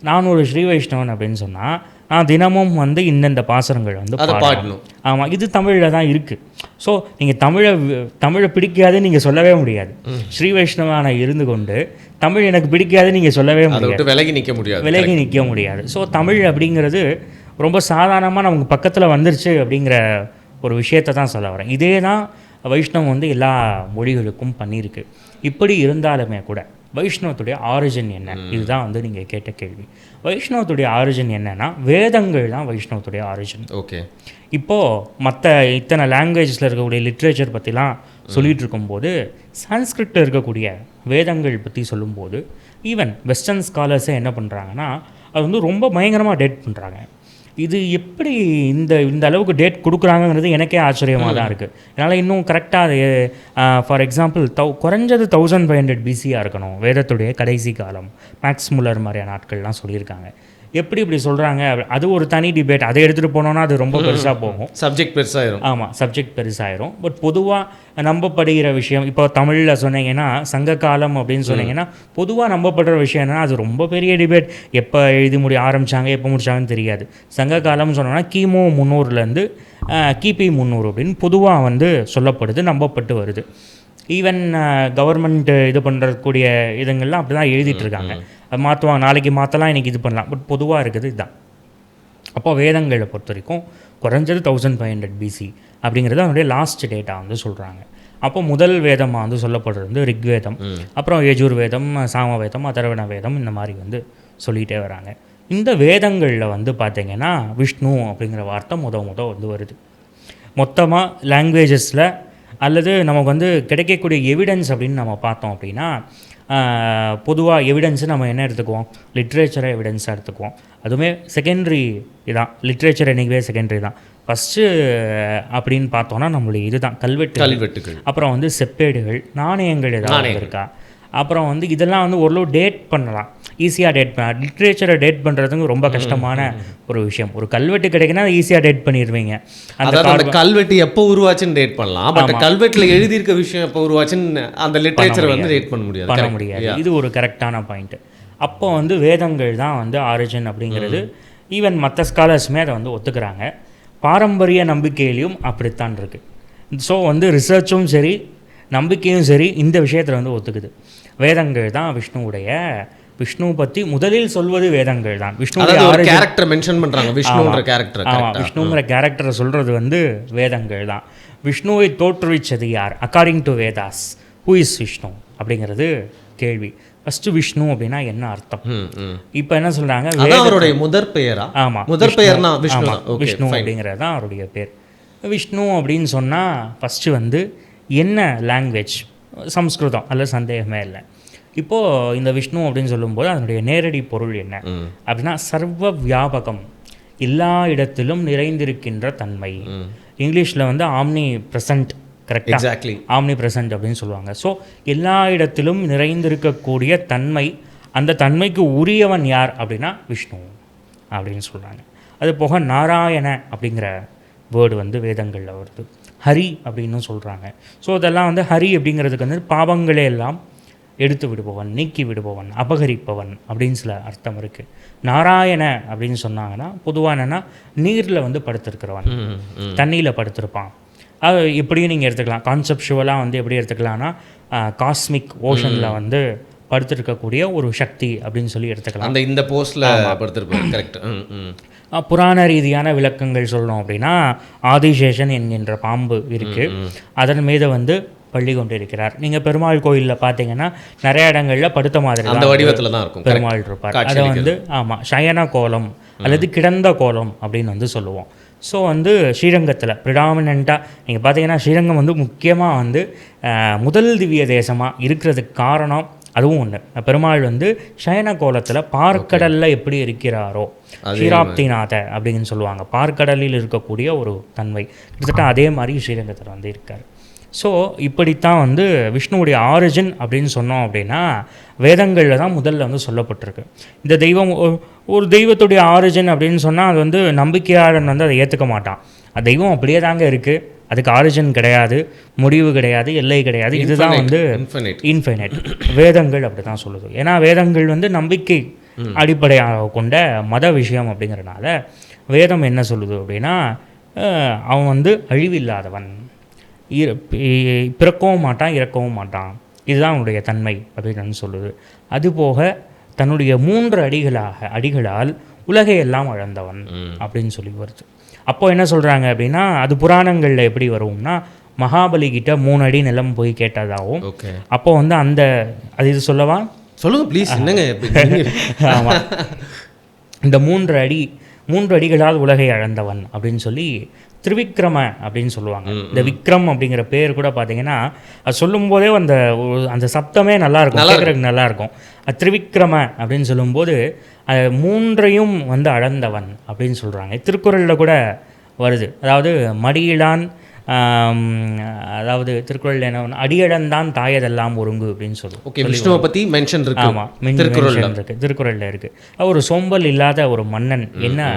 [SPEAKER 1] நான் ஒரு ஸ்ரீ வைஷ்ணவன் அப்படின்னு சொன்னால் நான் தினமும் வந்து இந்தந்த பாசுரங்கள் வந்து பாடணும். ஆமாம், இது தமிழில் தான் இருக்குது. ஸோ நீங்கள் தமிழை பிடிக்காதுன்னு நீங்கள் சொல்லவே முடியாது. ஸ்ரீ வைஷ்ணவான இருந்து கொண்டு தமிழ் எனக்கு பிடிக்காதுன்னு நீங்கள் சொல்லவே முடியாது, விலகி நிற்க முடியாது. ஸோ தமிழ் அப்படிங்கிறது ரொம்ப சாதாரணமாக நமக்கு பக்கத்தில் வந்துருச்சு அப்படிங்கிற ஒரு விஷயத்தை தான் சொல்ல வரேன். இதே தான் வைஷ்ணவம் வந்து எல்லா மொழிகளுக்கும் பண்ணியிருக்கு. இப்படி இருந்தாலுமே கூட வைஷ்ணவத்துடைய ஆரிஜின் என்ன, இதுதான் வந்து நீங்கள் கேட்ட கேள்வி. வைஷ்ணவத்துடைய ஆரிஜின் என்னன்னா வேதங்கள் தான் வைஷ்ணவத்துடைய ஆரிஜின்.
[SPEAKER 2] ஓகே.
[SPEAKER 1] இப்போது மற்ற இத்தனை லாங்குவேஜஸில் இருக்கக்கூடிய லிட்ரேச்சர் பற்றிலாம் சொல்லிகிட்டு இருக்கும்போது சான்ஸ்கிரிட்டில் இருக்கக்கூடிய வேதங்கள் பற்றி சொல்லும்போது ஈவன் வெஸ்டர்ன் ஸ்காலர்ஸே என்ன பண்ணுறாங்கன்னா அது வந்து ரொம்ப பயங்கரமாக டேட் பண்ணுறாங்க. இது எப்படி இந்த அளவுக்கு டேட் கொடுக்குறாங்கங்கிறது எனக்கே ஆச்சரியமாக தான் இருக்குது. அதனால் இன்னும் கரெக்டாக ஃபார் எக்ஸாம்பிள் குறைஞ்சது 1500 BC-யாக இருக்கணும் வேதத்துடைய கடைசி காலம். மேக்ஸ் முல்லர் மாதிரியான நாட்கள்லாம் சொல்லியிருக்காங்க. எப்படி இப்படி சொல்கிறாங்க, அது ஒரு தனி டிபேட். அதை எடுத்துகிட்டு போனோன்னா அது ரொம்ப பெருசாக போகும்,
[SPEAKER 2] சப்ஜெக்ட் பெருசாயிரும்.
[SPEAKER 1] ஆமாம், சப்ஜெக்ட் பெருசாயிரும். பட் பொதுவாக நம்பப்படுகிற விஷயம் இப்போ தமிழில் சொன்னீங்கன்னா சங்க காலம் அப்படின்னு சொன்னீங்கன்னா பொதுவாக நம்பப்படுற விஷயம் என்னென்னா அது ரொம்ப பெரிய டிபேட். எப்போ எழுதி ஆரம்பித்தாங்க எப்போ முடித்தாங்கன்னு தெரியாது. சங்க காலம்னு சொன்னோன்னா கிமு 300 கிபி 300 அப்படின்னு பொதுவாக வந்து சொல்லப்படுது, நம்பப்பட்டு வருது. ஈவன் கவர்மெண்ட் இது பண்ணுறக்கூடிய இதுங்கள்லாம் அப்படி தான் எழுதிட்டுருக்காங்க. அது மாற்றுவாங்க, நாளைக்கு மாற்றலாம், இன்றைக்கி இது பண்ணலாம். பட் பொதுவாக இருக்குது இதுதான். அப்போ வேதங்களை பொறுத்த வரைக்கும் குறைஞ்சது 1500 BC அப்படிங்கிறது அதனுடைய லாஸ்ட் டேட்டா வந்து சொல்கிறாங்க. அப்போ முதல் வேதமாக வந்து சொல்லப்படுறது வந்து ரிக்வேதம், அப்புறம் யஜுர்வேதம், சாமவேதம், அதர்வண வேதம், இந்த மாதிரி வந்து சொல்லிகிட்டே வராங்க. இந்த வேதங்களில் வந்து பார்த்திங்கன்னா விஷ்ணு அப்படிங்கிற வார்த்தை முத வந்து வருது. மொத்தமாக லாங்குவேஜஸில் அல்லது நமக்கு வந்து கிடைக்கக்கூடிய எவிடன்ஸ் அப்படின்னு நம்ம பார்த்தோம் அப்படின்னா, பொதுவாக எவிடன்ஸு நம்ம என்ன எடுத்துக்குவோம், லிட்ரேச்சரை எவிடன்ஸாக எடுத்துக்குவோம். அதுவுமே செகண்டரி தான், லிட்ரேச்சர் என்றைக்குவே செகண்டரி தான். ஃபஸ்ட்டு அப்படின்னு பார்த்தோன்னா நம்மளுடைய இதுதான் கல்வெட்டுகள், அப்புறம் வந்து செப்பேடுகள், நாணயங்கள் ஏதாவது இருக்கா, அப்புறம் வந்து இதெல்லாம் வந்து ஓரளவு டேட் பண்ணலாம், ஈஸியாக டேட் பண்ணலாம். லிட்ரேச்சரை டேட் பண்ணுறதுக்கு ரொம்ப கஷ்டமான ஒரு விஷயம். ஒரு கல்வெட்டு கிடைக்குன்னா ஈஸியாக டேட் பண்ணிடுவீங்க.
[SPEAKER 2] அந்த கல்வெட்டு எப்போ உருவாச்சுன்னு டேட் பண்ணலாம், பட் கல்வெட்டில் எழுதியிருக்க விஷயம் எப்போ உருவாச்சுன்னு அந்த லிட்ரேச்சரை வந்து டேட் பண்ண முடியாது.
[SPEAKER 1] இது ஒரு கரெக்டான பாயிண்ட்டு. அப்போ வந்து வேதங்கள் தான் வந்து ஆரிஜின் அப்படிங்கிறது ஈவன் மற்ற ஸ்காலர்ஸுமே அதை வந்து ஒத்துக்கிறாங்க. பாரம்பரிய நம்பிக்கையிலையும் அப்படித்தான் இருக்குது. ஸோ வந்து ரிசர்ச்சும் சரி நம்பிக்கையும் சரி இந்த விஷயத்தில் வந்து ஒத்துக்குது. வேதங்கள் தான் விஷ்ணு பற்றி முதலில் சொல்வது வேதங்கள் தான். விஷ்ணுங்கிற
[SPEAKER 2] கேரக்டர் மென்ஷன் பண்ணுறாங்க, விஷ்ணுங்கிற கேரக்டர்.
[SPEAKER 1] ஆமாம், விஷ்ணுங்கிற கேரக்டரை சொல்கிறது வந்து வேதங்கள் தான். விஷ்ணுவை தோற்றுவிச்சது யார் according to Vedas? Who is Vishnu அப்படிங்கிறது கேள்வி. ஃபஸ்ட்டு விஷ்ணு அப்படின்னா என்ன அர்த்தம்? இப்போ என்ன சொல்கிறாங்க,
[SPEAKER 2] அவருடைய முதற் பெயரா?
[SPEAKER 1] ஆமாம்,
[SPEAKER 2] முதற் பெயர்னா
[SPEAKER 1] விஷ்ணு அப்படிங்கிறது தான் அவருடைய பேர். விஷ்ணு அப்படின்னு சொன்னால் ஃபஸ்ட்டு வந்து என்ன லாங்குவேஜ்? சம்ஸ்கிருதம், அல்லது சந்தேகமே இல்லை. இப்போது இந்த விஷ்ணு அப்படின்னு சொல்லும்போது அதனுடைய நேரடி பொருள் என்ன அப்படின்னா சர்வ வியாபகம், எல்லா இடத்திலும் நிறைந்திருக்கின்ற தன்மை. இங்கிலீஷில் வந்து ஆம்னி ப்ரெசன்ட், கரெக்டாக ஆம்னி ப்ரெசன்ட் அப்படின்னு சொல்லுவாங்க. ஸோ எல்லா இடத்திலும் நிறைந்திருக்கக்கூடிய தன்மை, அந்த தன்மைக்கு உரியவன் யார் அப்படின்னா விஷ்ணு அப்படின்னு சொல்கிறாங்க. அது போக நாராயண அப்படிங்கிற வேர்டு வந்து வேதங்களில் வருது. ஹரி அப்படின்னு சொல்கிறாங்க. ஸோ இதெல்லாம் வந்து ஹரி அப்படிங்கிறதுக்கு வந்து பாவங்களே எல்லாம் எடுத்து விடுபவன், நீக்கி விடுபவன், அபகரிப்பவன் அப்படின்னு சில அர்த்தம் இருக்குது. நாராயண அப்படின்னு சொன்னாங்கன்னா பொதுவாக என்னென்னா நீரில் வந்து படுத்திருக்கிறவன், தண்ணியில் படுத்திருப்பான். அது எப்படியும் நீங்கள் எடுத்துக்கலாம். கான்செப்டுவலாக வந்து எப்படி எடுத்துக்கலாம்னா காஸ்மிக் ஓஷனில் வந்து படுத்திருக்கக்கூடிய ஒரு சக்தி அப்படின்னு சொல்லி எடுத்துக்கலாம்.
[SPEAKER 2] அந்த இந்த போஸ்டில் படுத்திருப்பாங்க. கரெக்ட்.
[SPEAKER 1] புராண ரீதியான விளக்கங்கள் சொல்லணும் அப்படின்னா ஆதிசேஷன் என்கின்ற பாம்பு இருக்குது, அதன் மீது வந்து பள்ளி கொண்டு இருக்கிறார். நீங்கள் பெருமாள் கோயிலில் பார்த்தீங்கன்னா நிறைய இடங்களில் படுத்த மாதிரி
[SPEAKER 2] அந்த வடிவத்தில் தான் இருக்கும்
[SPEAKER 1] பெருமாள் இருப்பார். அதை வந்து ஆமாம் சயன கோலம் அல்லது கிடந்த கோலம் அப்படின்னு வந்து சொல்லுவோம். ஸோ வந்து ஸ்ரீரங்கத்தில் ப்ரிடாமினண்ட்டாக நீங்கள் பார்த்தீங்கன்னா ஸ்ரீரங்கம் வந்து முக்கியமாக வந்து முதல் திவ்ய தேசமாக இருக்கிறதுக்கு காரணம் அதுவும் ஒன்று. பெருமாள் வந்து சயன கோலத்தில் பார்க்கடலில் எப்படி இருக்கிறாரோ, ஷீராப்திநாத அப்படின்னு சொல்லுவாங்க, பார்க்கடலில் இருக்கக்கூடிய ஒரு தன்மை, கிட்டத்தட்ட அதே மாதிரி ஸ்ரீரங்கத்தில் வந்து இருக்கார். ஸோ இப்படித்தான் வந்து விஷ்ணுவுடைய ஆரிஜின் அப்படின்னு சொன்னோம் அப்படின்னா வேதங்களில் தான் முதல்ல வந்து சொல்லப்பட்டிருக்கு. இந்த தெய்வம் ஒரு தெய்வத்துடைய ஆரிஜின் அப்படின்னு சொன்னால் அது வந்து நம்பிக்கையாளன் வந்து அதை ஏற்றுக்க மாட்டான். அது தெய்வம் அப்படியே தாங்க இருக்குது, அதுக்கு ஆரிஜின் கிடையாது, முடிவு கிடையாது, எல்லை கிடையாது, இதுதான் வந்து இன்ஃபைனைட். வேதங்கள் அப்படி தான் சொல்லுது. ஏன்னா வேதங்கள் வந்து நம்பிக்கை அடிப்படையாக கொண்ட மத விஷயம் அப்படிங்கிறனால வேதம் என்ன சொல்லுது அப்படின்னா அவன் வந்து அழிவில்லாதவன், பிறக்கவும் மாட்டான், இறக்கவும் மாட்டான், இதுதான் அவனுடைய தன்மை அப்படின்னு சொல்லுது. அதுபோக தன்னுடைய 3 அடிகளால் உலகையெல்லாம் அளந்தவன் அப்படின்னு சொல்லி வருது. அப்போ என்ன சொல்கிறாங்க அப்படின்னா அது புராணங்களில் எப்படி வரும்னா மகாபலி கிட்ட 3 அடி நிலம் போய் கேட்டதாகவும், அப்போ வந்து அந்த அது இது சொல்லவா
[SPEAKER 2] சொல்லுங்க ப்ளீஸ். என்னங்க
[SPEAKER 1] ஆமாம், இந்த 3 அடிகளால் உலகை அளந்தவன் அப்படின்னு சொல்லி திரிவிக்ரம அப்படின்னு சொல்லுவாங்க. இந்த விக்ரம் அப்படிங்கிற பேர் கூட பார்த்தீங்கன்னா அது சொல்லும்போதே அந்த சப்தமே நல்லாயிருக்கும், கேட்குறதுக்கு நல்லாயிருக்கும். திரிவிக்ரம அப்படின்னு சொல்லும்போது 3ஐயும் வந்து அளந்தவன் அப்படின்னு சொல்கிறாங்க. திருக்குறளில் கூட வருது. அதாவது மடியிலான், அதாவது திருக்குறள் என்ன, அடியழந்தான் தாயதெல்லாம் ஒருங்கு அப்படின்னு சொல்லுவோம்.
[SPEAKER 2] ஓகே, விஷ்ணுவை பற்றி மென்ஷன் இருக்கு.
[SPEAKER 1] ஆமாம், திருக்குறளில் இருக்குது. ஒரு சோம்பல் இல்லாத ஒரு மன்னன் என்ன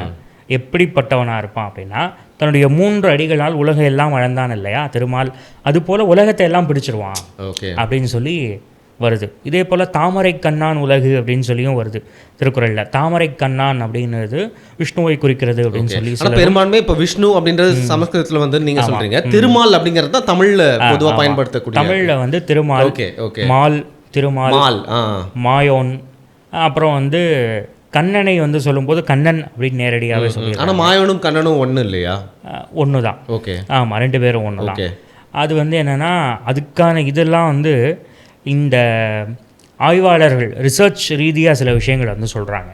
[SPEAKER 1] எப்படிப்பட்டவனாக இருப்பான் அப்படின்னா தன்னுடைய 3 அடிகளால் உலகம் எல்லாம் அளந்தான் இல்லையா திருமால், அது போல் உலகத்தை எல்லாம் பிடிச்சிருவான் அப்படின்னு சொல்லி வருது. இதே போல் தாமரை கண்ணான் உலகு அப்படின்னு சொல்லியும் வருது திருக்குறளில். தாமரை கண்ணான் அப்படிங்கிறது விஷ்ணுவை குறிக்கிறது அப்படின்னு சொல்லி
[SPEAKER 2] பெரும்பான்மை இப்போ விஷ்ணு அப்படின்றது சமஸ்கிருதத்தில் வந்து நீங்கள் சொல்கிறீங்க. திருமால் அப்படிங்கிறது தான் தமிழில் பொதுவாக பயன்படுத்தக்கூடிய.
[SPEAKER 1] தமிழில் வந்து திருமால், மால், திருமால், மாயோன், அப்புறம் வந்து கண்ணனை வந்து சொல்லும்போது கண்ணன் அப்படின்னு நேரடியாகவே சொல்லுவாங்க.
[SPEAKER 2] ஆனால் மாயோனும் கண்ணனும் ஒன்று இல்லையா?
[SPEAKER 1] ஒன்று தான்.
[SPEAKER 2] ஓகே,
[SPEAKER 1] ஆமாம், 2 பேரும் ஒன்று தான். அது வந்து என்னென்னா அதுக்கான இதெல்லாம் வந்து இந்த ஆய்வாளர்கள் ரிசர்ச் ரீதியாக சில விஷயங்களை வந்து சொல்கிறாங்க.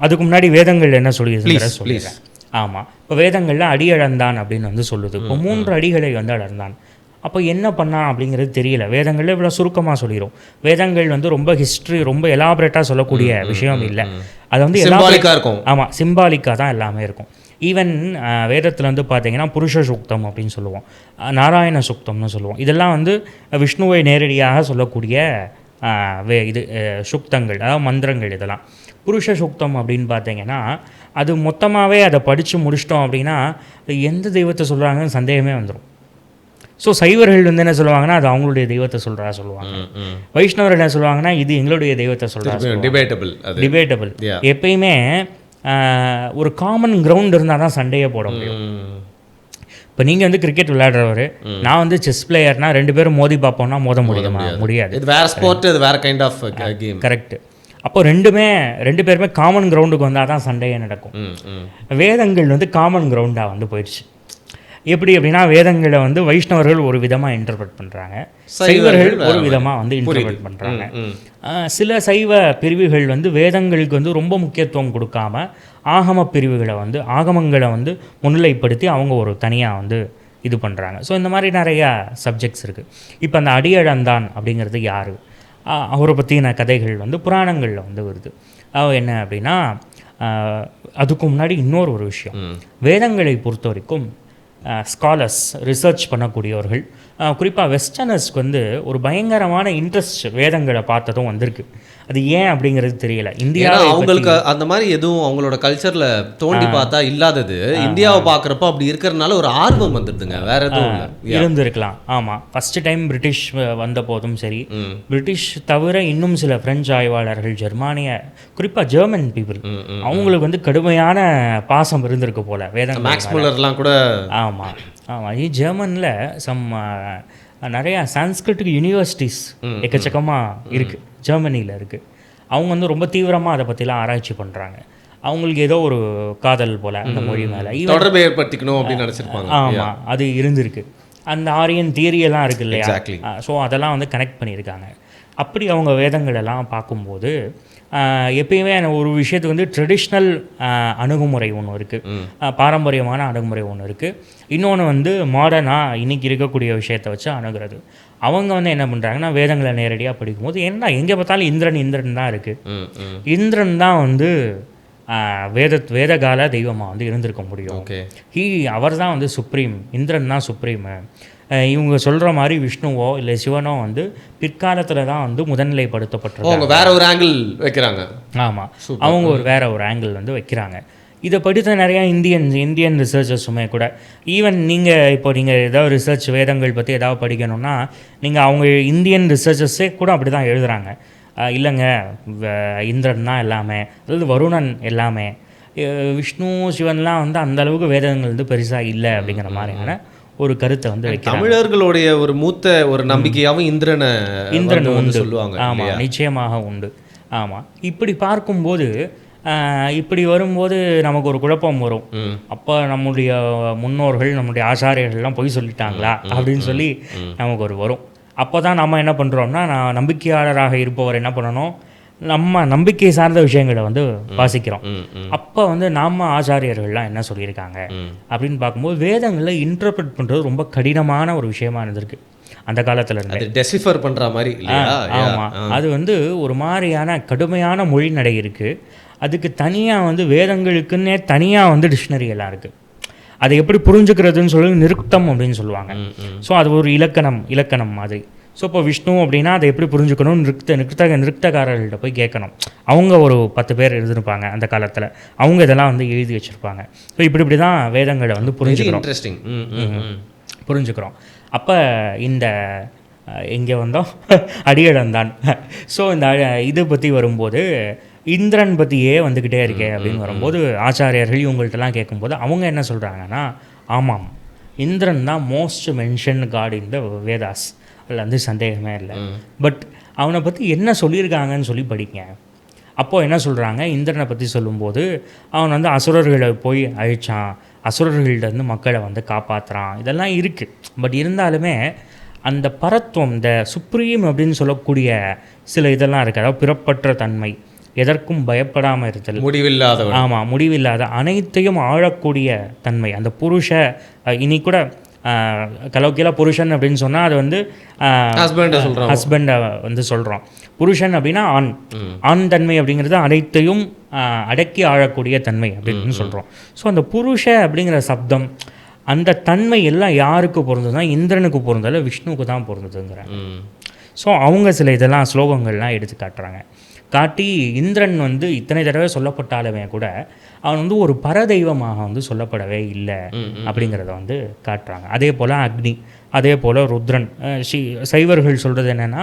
[SPEAKER 1] அதுக்கு முன்னாடி வேதங்கள் என்ன சொல்லியிருக்கிற சொல்லிடுறேன். ஆமாம், இப்போ வேதங்களில் அடி அளந்தான் அப்படின்னு வந்து சொல்லுது. இப்போ 3 அடிகளை வந்து அளந்தான். அப்போ என்ன பண்ணான் அப்படிங்கிறது தெரியல. வேதங்களில் இவ்வளோ சுருக்கமாக சொல்லிடும். வேதங்கள் வந்து ரொம்ப ஹிஸ்ட்ரி ரொம்ப எலாபரேட்டாக சொல்லக்கூடிய விஷயம் இல்லை. அது வந்து
[SPEAKER 2] சிம்பாலிக்காக இருக்கும்.
[SPEAKER 1] ஆமாம், சிம்பாலிக்காக தான் எல்லாமே இருக்கும். ஈவன் வேதத்தில் வந்து பார்த்தீங்கன்னா புருஷ சுக்தம் அப்படின்னு சொல்லுவோம், நாராயண சுக்தம்னு சொல்லுவோம். இதெல்லாம் வந்து விஷ்ணுவை நேரடியாக சொல்லக்கூடிய இது சுக்தங்கள், அதாவது மந்திரங்கள். இதெல்லாம் புருஷ சுக்தம் அப்படின்னு பார்த்தீங்கன்னா அது மொத்தமாகவே அதை படித்து முடிச்சிட்டோம் அப்படின்னா எந்த தெய்வத்தை சொல்கிறாங்கன்னு சந்தேகமே வந்துடும். ஸோ சைவர்கள் வந்து என்ன சொல்லுவாங்கன்னா அது அவங்களுடைய தெய்வத்தை சொல்லுவாங்க. வைஷ்ணவர்கள் என்ன சொல்லுவாங்கன்னா இது எங்களுடைய தெய்வத்தை டிபேட்டபிள். எப்பயுமே ஒரு காமன் கிரவுண்ட் இருந்தால் தான் சண்டையே போட முடியும். இப்போ நீங்கள் வந்து கிரிக்கெட் விளையாடுறவர், நான் வந்து செஸ் பிளேயர்னா 2 பேரும் மோதி பார்ப்போம்னா முடியாது.
[SPEAKER 2] இது வேற ஸ்போர்ட், இது வேற கைண்ட் ஆஃப் கேம்.
[SPEAKER 1] கரெக்ட். அப்போ 2 பேருமே காமன் கிரவுண்டுக்கு வந்தால் தான் சண்டையே நடக்கும். வேதங்கள் வந்து காமன் கிரவுண்டாக வந்து போயிடுச்சு. எப்படி அப்படின்னா வேதங்களை வந்து வைஷ்ணவர்கள் ஒரு விதமாக இன்டர்பிரட் பண்ணுறாங்க, சைவர்கள் ஒரு விதமாக வந்து இன்டர்பிரட் பண்ணுறாங்க. சில சைவ பிரிவுகள் வந்து வேதங்களுக்கு வந்து ரொம்ப முக்கியத்துவம் கொடுக்காம ஆகம பிரிவுகளை வந்து ஆகமங்களை வந்து முன்னிலைப்படுத்தி அவங்க ஒரு தனியாக வந்து இது பண்ணுறாங்க. ஸோ இந்த மாதிரி நிறையா சப்ஜெக்ட்ஸ் இருக்குது. இப்போ அந்த அடியளந்தான் அப்படிங்கிறது யார், அவரை பற்றின கதைகள் வந்து புராணங்களில் வந்து வருது. என்ன அப்படின்னா அதுக்கு முன்னாடி இன்னொரு விஷயம், வேதங்களை பொறுத்த வரைக்கும் ஸ்காலர்ஸ் ரிசர்ச் பண்ணக்கூடியவர்கள் குறிப்பாக வெஸ்டர்னர்ஸ்க்கு வந்து ஒரு பயங்கரமான இன்ட்ரெஸ்ட் வேதங்களை பார்த்ததும் வந்திருக்கு. அது ஏன் அப்படிங்கிறது தெரியல. இந்தியா
[SPEAKER 2] அவங்களுக்கு அந்த மாதிரி எதுவும் அவங்களோட கல்ச்சரில் தோண்டி பார்த்தா இல்லாதது இந்தியாவை பார்க்குறப்ப அப்படி இருக்கிறதுனால ஒரு ஆர்வம் வந்துடுதுங்க, வேற எதுவும்
[SPEAKER 1] இருந்திருக்கலாம். ஆமாம், ஃபஸ்ட்டு டைம் பிரிட்டிஷ் வந்த போதும் சரி, பிரிட்டிஷ் தவிர இன்னும் சில பிரெஞ்சு ஆய்வாளர்கள், ஜெர்மானிய குறிப்பாக ஜெர்மன் பீப்புள், அவங்களுக்கு வந்து கடுமையான பாசம் இருந்திருக்கு போல வேதம்.
[SPEAKER 2] மேக்ஸ் முல்லர்லாம் கூட.
[SPEAKER 1] ஆமாம், ஜெர்மனில் நிறையா சான்ஸ்கிரிட் யூனிவர்சிட்டிஸ் எக்கச்சக்கமாக இருக்குது, ஜெர்மனியில் இருக்குது. அவங்க வந்து ரொம்ப தீவிரமாக அதை பற்றிலாம் ஆராய்ச்சி பண்ணுறாங்க. அவங்களுக்கு ஏதோ ஒரு காதல் போல் அந்த மொழி மேலே
[SPEAKER 2] தொடர்பு ஏற்படுத்திக்கணும் அப்படின்னு நினச்சிருப்பாங்க.
[SPEAKER 1] ஆமாம், அது இருந்திருக்கு. அந்த ஆரியன் தியரியெல்லாம் இருக்குது இல்லையா, ஸோ அதெல்லாம் வந்து கனெக்ட் பண்ணியிருக்காங்க. அப்படி அவங்க வேதங்களெல்லாம் பார்க்கும்போது எப்பயுமே ஒரு விஷயத்துக்கு வந்து ட்ரெடிஷ்னல் அணுகுமுறை ஒன்று இருக்குது, பாரம்பரியமான அணுகுமுறை ஒன்று இருக்குது. இன்னொன்று வந்து மாடர்னாக இன்றைக்கி இருக்கக்கூடிய விஷயத்தை வச்சு அணுகிறது. அவங்க வந்து என்ன பண்ணுறாங்கன்னா வேதங்களை நேரடியாக படிக்கும்போது என்ன எங்கே பார்த்தாலும் இந்திரன் தான் இருக்குது. இந்திரன் தான் வந்து வேதகால தெய்வமாக வந்து இருந்திருக்க முடியும். அவர் தான் வந்து சுப்ரீம், இந்திரன் தான் சுப்ரீமு. இவங்க சொல்கிற மாதிரி விஷ்ணுவோ இல்லை சிவனோ வந்து பிற்காலத்தில் தான் வந்து முதன்நிலைப்படுத்தப்பட்டிருக்காங்க.
[SPEAKER 2] வேற ஒரு ஆங்கிள் வைக்கிறாங்க.
[SPEAKER 1] ஆமாம், அவங்க வேற ஒரு ஆங்கிள் வந்து வைக்கிறாங்க. இதை படித்த நிறையா இந்தியன் ரிசர்ச்சர்ஸுமே கூட, ஈவன் நீங்கள் ஏதாவது ரிசர்ச் வேதங்கள் பற்றி ஏதாவது படிக்கணும்னா நீங்கள் அவங்க இந்தியன் ரிசர்ச்சர்ஸே கூட அப்படி தான் எழுதுகிறாங்க. இல்லைங்க இந்திரன் தான் எல்லாமே, அதாவது வருணன் எல்லாமே, விஷ்ணு சிவன்லாம் வந்து அந்தளவுக்கு வேதங்கள் வந்து பெருசாக இல்லை அப்படிங்கிற மாதிரியான ஒரு கருத்தை வந்து வைக்கிறாங்க.
[SPEAKER 2] தமிழர்களுடைய ஒரு மூத்த ஒரு நம்பிக்கையாகவும் இந்திரன் உண்டு சொல்லுவாங்க.
[SPEAKER 1] ஆமாம், நிச்சயமாக உண்டு. ஆமாம், இப்படி பார்க்கும்போது இப்படி வரும்போது நமக்கு ஒரு குழப்பம் வரும். அப்போ நம்முடைய முன்னோர்கள் நம்முடைய ஆச்சாரியர்கள்லாம் பொய் சொல்லிட்டாங்களா அப்படின்னு சொல்லி நமக்கு ஒரு வரும். அப்போ தான் நம்ம என்ன பண்ணுறோம்னா, நம்பிக்கையாளராக இருப்பவர் என்ன பண்ணணும், நம்ம நம்பிக்கை சார்ந்த விஷயங்களை வந்து வாசிக்கிறோம். அப்போ வந்து நம்ம ஆச்சாரியர்கள்லாம் என்ன சொல்லியிருக்காங்க அப்படின்னு பார்க்கும்போது வேதங்களில் இன்டர்பிரட் பண்ணுறது ரொம்ப கடினமான ஒரு விஷயமா இருந்திருக்கு அந்த காலத்தில் இருந்து.
[SPEAKER 2] டெசிஃபர் பண்ணுற மாதிரி.
[SPEAKER 1] ஆமாம், அது வந்து ஒரு மாதிரியான கடுமையான மொழி நடை இருக்குது. அதுக்கு தனியாக வந்து வேதங்களுக்குன்னே தனியாக வந்து டிக்ஷனரி எல்லாம் இருக்குது. அதை எப்படி புரிஞ்சுக்கிறதுன்னு சொல்லி நிருக்தம் அப்படின்னு சொல்லுவாங்க. ஸோ அது ஒரு இலக்கணம் மாதிரி. ஸோ இப்போ விஷ்ணு அப்படின்னா அதை எப்படி புரிஞ்சுக்கணும், நிருக்தகாரர்கள்ட்ட போய் கேட்கணும். அவங்க ஒரு 10 பேர் எழுதிருப்பாங்க அந்த காலத்தில், அவங்க இதெல்லாம் வந்து எழுதி வச்சுருப்பாங்க. ஸோ இப்படி தான் வேதங்களை வந்து புரிஞ்சுக்கிறோம். அப்போ இந்த இங்கே வந்தோம் அடியளந்தான். ஸோ இந்த இதை பற்றி வரும்போது இந்திரன் பற்றியே வந்துக்கிட்டே இருக்கே அப்படின்னு வரும்போது ஆச்சாரியர்கள் இவங்கள்ட்டலாம் கேட்கும்போது அவங்க என்ன சொல்கிறாங்கன்னா, ஆமாம் இந்திரன் தான் மோஸ்ட் மென்ஷன் காட் இன் த வேதாஸ், அதில் வந்து சந்தேகமே இல்லை. பட் அவனை பற்றி என்ன சொல்லியிருக்காங்கன்னு சொல்லி படிங்க. அப்போது என்ன சொல்கிறாங்க, இந்திரனை பற்றி சொல்லும்போது அவன் வந்து அசுரர்களை போய் அழித்தான், அசுரர்கள்டேருந்து மக்களை வந்து காப்பாற்றுறான், இதெல்லாம் இருக்குது. பட் இருந்தாலுமே அந்த பரத்துவம், இந்த சுப்ரீம் அப்படின்னு சொல்லக்கூடிய சில இதெல்லாம் இருக்குது. அதாவது பிறப்பற்ற தன்மை, எதற்கும் பயப்படாமல் இருத்தல்,
[SPEAKER 2] முடிவில்லாத,
[SPEAKER 1] ஆமாம் முடிவில்லாத, அனைத்தையும் ஆழக்கூடிய தன்மை. அந்த புருஷ இனி கூட கலோக்கியலா புருஷன் அப்படின்னு சொன்னால் அது வந்து ஹஸ்பண்டை வந்து சொல்கிறோம். புருஷன் அப்படின்னா ஆண் தன்மை அப்படிங்கிறது அனைத்தையும் அடக்கி ஆழக்கூடிய தன்மை அப்படின்னு சொல்கிறோம். ஸோ அந்த புருஷ அப்படிங்கிற சப்தம், அந்த தன்மை எல்லாம் யாருக்கு பொருந்ததுன்னா இந்திரனுக்கு பொருந்ததில்ல, விஷ்ணுவுக்கு தான் பொருந்ததுங்கிறாங்க. ஸோ அவங்க சில இதெல்லாம் ஸ்லோகங்கள்லாம் எடுத்து காட்டுறாங்க. காட்டி இந்திரன் வந்து இத்தனை தடவை சொல்லப்பட்டாலுமே கூட அவன் வந்து ஒரு பரதெய்வமாக வந்து சொல்லப்படவே இல்லை அப்படிங்கிறத வந்து காட்டுறாங்க. அதே போல் அக்னி, அதே போல் ருத்ரன். சைவர்கள் சொல்கிறது என்னென்னா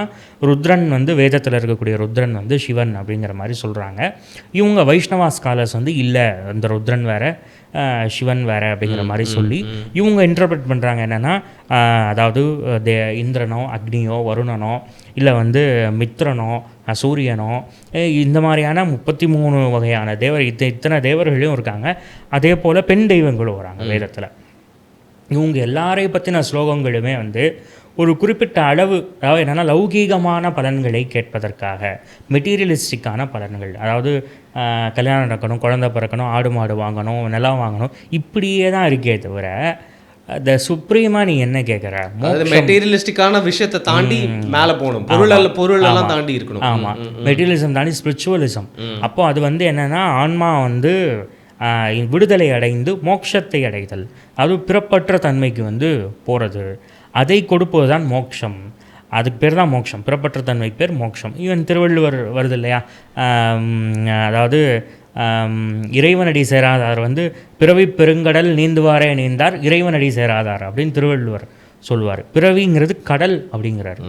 [SPEAKER 1] ருத்ரன் வந்து வேதத்தில் இருக்கக்கூடிய ருத்ரன் வந்து சிவன் அப்படிங்கிற மாதிரி சொல்கிறாங்க. இவங்க வைஷ்ணவா ஸ்காலர்ஸ் வந்து இல்லை, அந்த ருத்ரன் வேறு சிவன் வேறு அப்படிங்கிற மாதிரி சொல்லி இவங்க இன்டர்பிரட் பண்ணுறாங்க. என்னென்னா அதாவது இந்திரனோ அக்னியோ வருணனோ இல்லை வந்து மித்ரனோ சூரியனோ இந்த மாதிரியான 33 வகையான இத்தனை தேவர்களையும் இருக்காங்க. அதே போல் பெண் தெய்வங்களும் வராங்க வேதத்தில். இவங்க எல்லாரையும் பற்றின ஸ்லோகங்களுமே வந்து ஒரு குறிப்பிட்ட அளவு, அதாவது என்னென்னா லௌகீகமான பலன்களை கேட்பதற்காக, மெட்டீரியலிஸ்டிக்கான பலன்கள், அதாவது கல்யாணம் நடக்கணும், குழந்தை பிறக்கணும், ஆடு மாடு வாங்கணும், நிலம் வாங்கணும், இப்படியே தான் இருக்கே தவிர த சுப்ரீமா நீ என்ன கேட்குற,
[SPEAKER 2] மெட்டீரியலிஸ்டிக்கான விஷயத்தை தாண்டி மேலே போகணும், பொருளெல்லாம் தாண்டி இருக்கணும்.
[SPEAKER 1] ஆமாம், மெட்டீரியலிசம் தாண்டி ஸ்பிரிச்சுவலிசம். அப்போ அது வந்து என்னென்னா ஆன்மா வந்து விடுதலை அடைந்து மோட்சத்தை அடைதல், அது பிறப்பற்ற தன்மைக்கு வந்து போகிறது, அதை கொடுப்பது தான் மோட்சம். அதுக்கு பேர் தான் மோட்சம், பிறப்பற்ற தன்மைக்கு பேர் மோட்சம். ஈவன் திருவள்ளுவர் வருது இல்லையா, அதாவது இறைவனடி சேராதார் வந்து பிறவி பெருங்கடல் நீந்துவாரே நீந்தார், இறைவனடி சேராதார் அப்படின்னு திருவள்ளுவர் சொல்லுவார். பிறவிங்கிறது கடல் அப்படிங்கிறார்.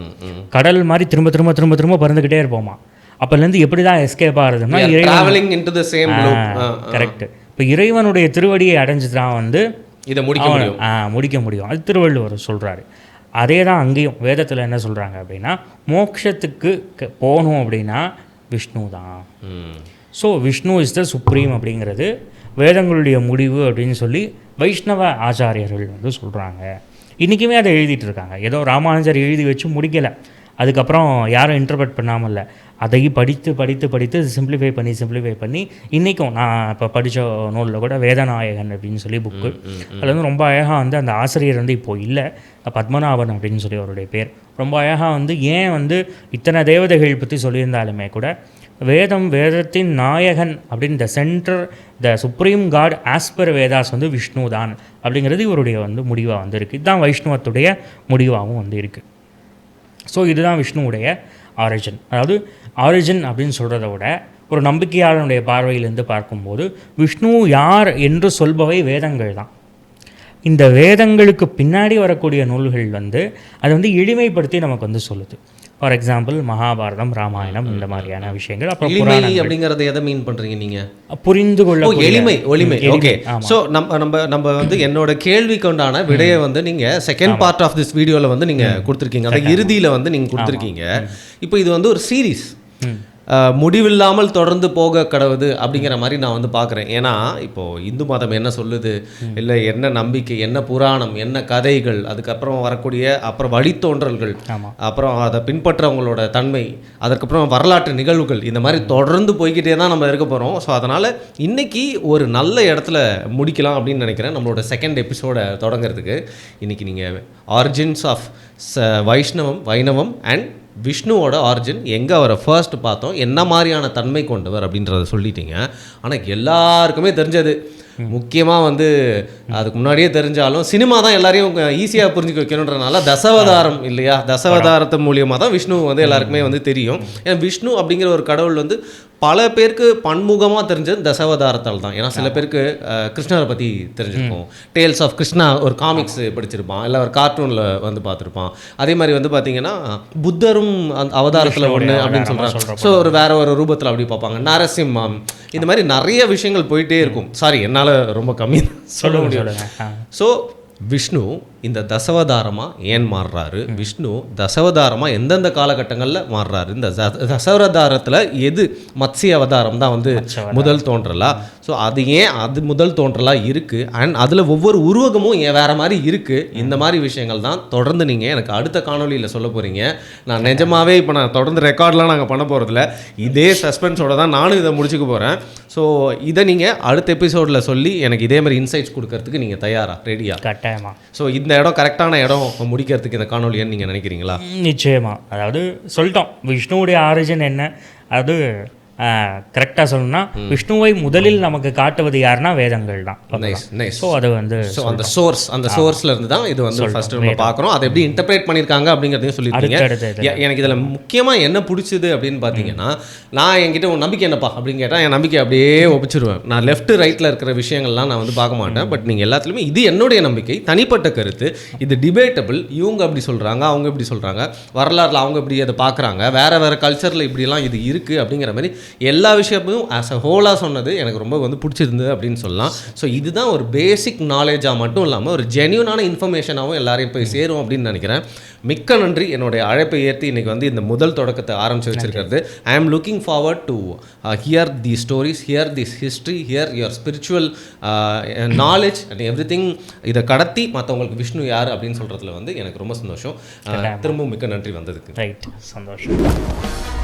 [SPEAKER 1] கடல் மாதிரி திரும்ப திரும்ப திரும்ப திரும்ப பறந்துக்கிட்டே இருப்போமா. அப்போலேருந்து எப்படி தான் எஸ்கேப் ஆகுதுன்னா கரெக்ட். இப்போ இறைவனுடைய திருவடியை அடைஞ்சுதான் வந்து இதை முடிக்க முடியும். அது திருவள்ளுவர் சொல்கிறாரு. அதே தான் அங்கேயும் வேதத்தில் என்ன சொல்கிறாங்க அப்படின்னா, மோட்சத்துக்கு போகணும் அப்படின்னா விஷ்ணு தான். So Vishnu is the supreme அப்படிங்கிறது வேதங்களுடைய முடிவு அப்படின்னு சொல்லி வைஷ்ணவ ஆச்சாரியர்கள் வந்து சொல்கிறாங்க. இன்றைக்குமே அதை எழுதிட்டு இருக்காங்க. ஏதோ ராமானுஜர் எழுதி வச்சு முடிக்கலை, அதுக்கப்புறம் யாரும் இன்டர்பிரட் பண்ணாமல் இல்லை, அதை படித்து படித்து படித்து சிம்பிளிஃபை பண்ணி இன்றைக்கும் நான் இப்போ படித்த நூலில் கூட வேதநாயகன் அப்படின்னு சொல்லி புக்கு, அதில் வந்து ரொம்ப அழகாக வந்து அந்த ஆசிரியர் வந்து இப்போது இல்லை, பத்மநாபன் அப்படின்னு சொல்லி அவருடைய பேர், ரொம்ப அழகாக வந்து ஏன் வந்து இத்தனை தேவதைகள் பற்றி சொல்லியிருந்தாலுமே கூட வேதத்தின் நாயகன் அப்படின்னு the centre, the supreme god as per Vedas வந்து விஷ்ணு தான் அப்படிங்கிறது இவருடைய வந்து முடிவாக வந்து இருக்குது. இதுதான் வைஷ்ணவத்துடைய முடிவாகவும் வந்து இருக்குது. ஸோ இதுதான் விஷ்ணுவுடைய ஆரிஜின். அதாவது ஆரிஜின் அப்படின்னு சொல்கிறத விட ஒரு நம்பிக்கையாளனுடைய பார்வையிலிருந்து பார்க்கும்போது விஷ்ணு யார் என்று சொல்பவை வேதங்கள் தான். இந்த வேதங்களுக்கு பின்னாடி வரக்கூடிய நூல்கள் வந்து அதை வந்து எளிமைப்படுத்தி நமக்கு வந்து சொல்லுது. ஃபார் எக்ஸாம்பிள் மகாபாரதம், ராமாயணம், இந்த மாதிரியான விஷயங்கள். அப்புறம் புராணங்கள்
[SPEAKER 2] அப்படிங்கறத எதை மீன் பண்றீங்க நீங்க?
[SPEAKER 1] புரிந்து கொள்ள
[SPEAKER 2] எளிமை. ஓகே. ஸோ நம்ம வந்து என்னோட கேள்விக்கு உண்டான விடையை வந்து நீங்க செகண்ட் பார்ட் ஆஃப் திஸ் வீடியோல வந்து நீங்க கொடுத்துருக்கீங்க, அந்த இறுதியில வந்து நீங்க கொடுத்துருக்கீங்க. இப்போ இது வந்து ஒரு சீரீஸ், முடிவில்லாமல் தொடர்ந்து போக கடவுது அப்படிங்கிற மாதிரி நான் வந்து பார்க்குறேன். ஏன்னா இப்போது இந்து மதம் என்ன சொல்லுது, இல்லை என்ன நம்பிக்கை, என்ன புராணம், என்ன கதைகள், அதுக்கப்புறம் வரக்கூடிய அப்புறம் வழித்தோன்றல்கள், அப்புறம் அதை பின்பற்றவங்களோட தன்மை, அதுக்கப்புறம் வரலாற்று நிகழ்வுகள், இந்த மாதிரி தொடர்ந்து போய்கிட்டே தான் நம்ம இருக்க போகிறோம். ஸோ அதனால் இன்றைக்கி ஒரு நல்ல இடத்துல முடிக்கலாம் அப்படின்னு நினைக்கிறேன். நம்மளோட செகண்ட் எபிசோடை தொடங்கிறதுக்கு இன்றைக்கி நீங்கள் ஆரிஜின்ஸ் ஆஃப் வைணவம் அண்ட் விஷ்ணுவோட ஆரிஜின், எங்கே அவரை ஃபர்ஸ்ட் பார்த்தோம், என்ன மாதிரியான தன்மை கொண்டவர் அப்படின்றத சொல்லிட்டீங்க. ஆனால் எல்லாருக்குமே தெரிஞ்சது, முக்கியமாக வந்து அதுக்கு முன்னாடியே தெரிஞ்சாலும் சினிமா தான் எல்லாரையும் ஈஸியாக புரிஞ்சுக்க வைக்கணுன்றனால தசாவதாரம் இல்லையா, தசாவதாரத்து மூலியமாக தான் விஷ்ணு வந்து எல்லாருக்குமே வந்து தெரியும். ஏன்னா விஷ்ணு அப்படிங்கிற ஒரு கடவுள் வந்து பல பேருக்கு பன்முகமாக தெரிஞ்சது தசாவதாரத்தால் தான். ஏன்னா சில பேருக்கு கிருஷ்ணரை பற்றி தெரிஞ்சிருக்கும், டேல்ஸ் ஆஃப் கிருஷ்ணா ஒரு காமிக்ஸ் படிச்சிருப்பான், இல்லை ஒரு கார்ட்டூனில் வந்து பார்த்துருப்பான். அதே மாதிரி வந்து பார்த்தீங்கன்னா புத்தரும் அந்த அவதாரத்தில் ஒன்று அப்படின்னு சொல்கிறாங்க. ஸோ வேற ஒரு ரூபத்தில் அப்படி பார்ப்பாங்க, நரசிம்மம், இந்த மாதிரி நிறைய விஷயங்கள் போயிட்டே இருக்கும். சாரி, என்னால் ரொம்ப கம்மி சொல்ல முடியும். ஸோ விஷ்ணு இந்த தசவதாரமாக ஏன் மாறுறாரு, விஷ்ணு தசவதாரமாக எந்தெந்த காலகட்டங்களில் மாறுறாரு, இந்த தசவதாரத்தில் எது மத்ஸ்ய அவதாரம் தான் வந்து முதல் தோன்றலா, ஸோ அது ஏன் அது முதல் தோன்றலாக இருக்குது, அண்ட் அதில் ஒவ்வொரு உருவகமும் ஏன் வேறு மாதிரி இருக்குது, இந்த மாதிரி விஷயங்கள் தான் தொடர்ந்து நீங்கள் எனக்கு அடுத்த காணொலியில் சொல்ல போகிறீங்க. நான் நிஜமாகவே இப்போ நான் தொடர்ந்து ரெக்கார்ட்லாம் நாங்கள் பண்ண போகிறதில்ல, இதே சஸ்பென்ஸோட தான் நானும் இதை முடிச்சுக்க போகிறேன். ஸோ இதை நீங்கள் அடுத்த எபிசோடில் சொல்லி எனக்கு இதே மாதிரி இன்சைட்ஸ் கொடுக்கறதுக்கு நீங்கள் தயாரா, ரெடியா?
[SPEAKER 1] கட்டாயமா.
[SPEAKER 2] ஸோ இந்த இடம் கரெக்டான இடம் முடிக்கிறதுக்கு இந்த காணொலின்னு நீங்கள் நினைக்கிறீங்களா?
[SPEAKER 1] நிச்சயமாக. அதாவது சொல்லிட்டோம் விஷ்ணுவுடைய ஆரிஜின் என்ன, அது கரெக்டாக சொல்லணும்னா விஷ்ணுவை முதலில் நமக்கு காட்டுவது யாருன்னா வேதங்கள் தான்.
[SPEAKER 2] ஸோ
[SPEAKER 1] அது வந்து
[SPEAKER 2] அந்த சோர்ஸ்ல இருந்து தான் இது வந்து ஃபர்ஸ்ட் நம்ம பார்க்குறோம். அதை எப்படி இன்டர்பிரேட் பண்ணியிருக்காங்க அப்படிங்கிறதையும் சொல்லியிருக்கீங்க. எனக்கு இதில் முக்கியமாக என்ன பிடிச்சது அப்படின்னு பார்த்தீங்கன்னா, நான் என்கிட்ட ஒரு நம்பிக்கை என்னப்பா அப்படின்னு கேட்டால் என் நம்பிக்கை அப்படியே ஒப்பிச்சிருவேன். நான் லெஃப்ட் ரைட்டில் இருக்கிற விஷயங்கள்லாம் நான் வந்து பார்க்க மாட்டேன். பட் நீங்கள் எல்லாத்துலேயுமே இது என்னுடைய நம்பிக்கை, தனிப்பட்ட கருத்து, இது டிபேட்டபிள். இவங்க அப்படி சொல்கிறாங்க, அவங்க இப்படி சொல்கிறாங்க, வரலாறுல அவங்க இப்படி அதை பார்க்குறாங்க, வேறு கல்ச்சரில் இப்படிலாம் இது இருக்குது அப்படிங்கிற மாதிரி எல்லா விஷயமும் ஆஸ் அ ஹோலாக சொன்னது எனக்கு ரொம்ப வந்து பிடிச்சிருந்தது அப்படின்னு சொல்லலாம். ஸோ இதுதான் ஒரு பேசிக் நாலேஜாக மட்டும் இல்லாமல் ஒரு ஜென்யூனான இன்ஃபர்மேஷனாகவும் எல்லாரையும் போய் சேரும் அப்படின்னு நினைக்கிறேன். மிக்க நன்றி என்னுடைய அழைப்பை ஏற்றி இன்றைக்கி வந்து இந்த முதல் தொடக்கத்தை ஆரம்பித்து வச்சிருக்கிறது. I am looking forward to hear the stories, hear this history, hear your spiritual knowledge and everything. இதை கடத்தி மற்றவங்களுக்கு விஷ்ணு யார் அப்படின்னு சொல்கிறதுல வந்து எனக்கு ரொம்ப சந்தோஷம். திரும்பவும் மிக்க நன்றி வந்ததுக்கு.
[SPEAKER 1] ரைட், சந்தோஷம்.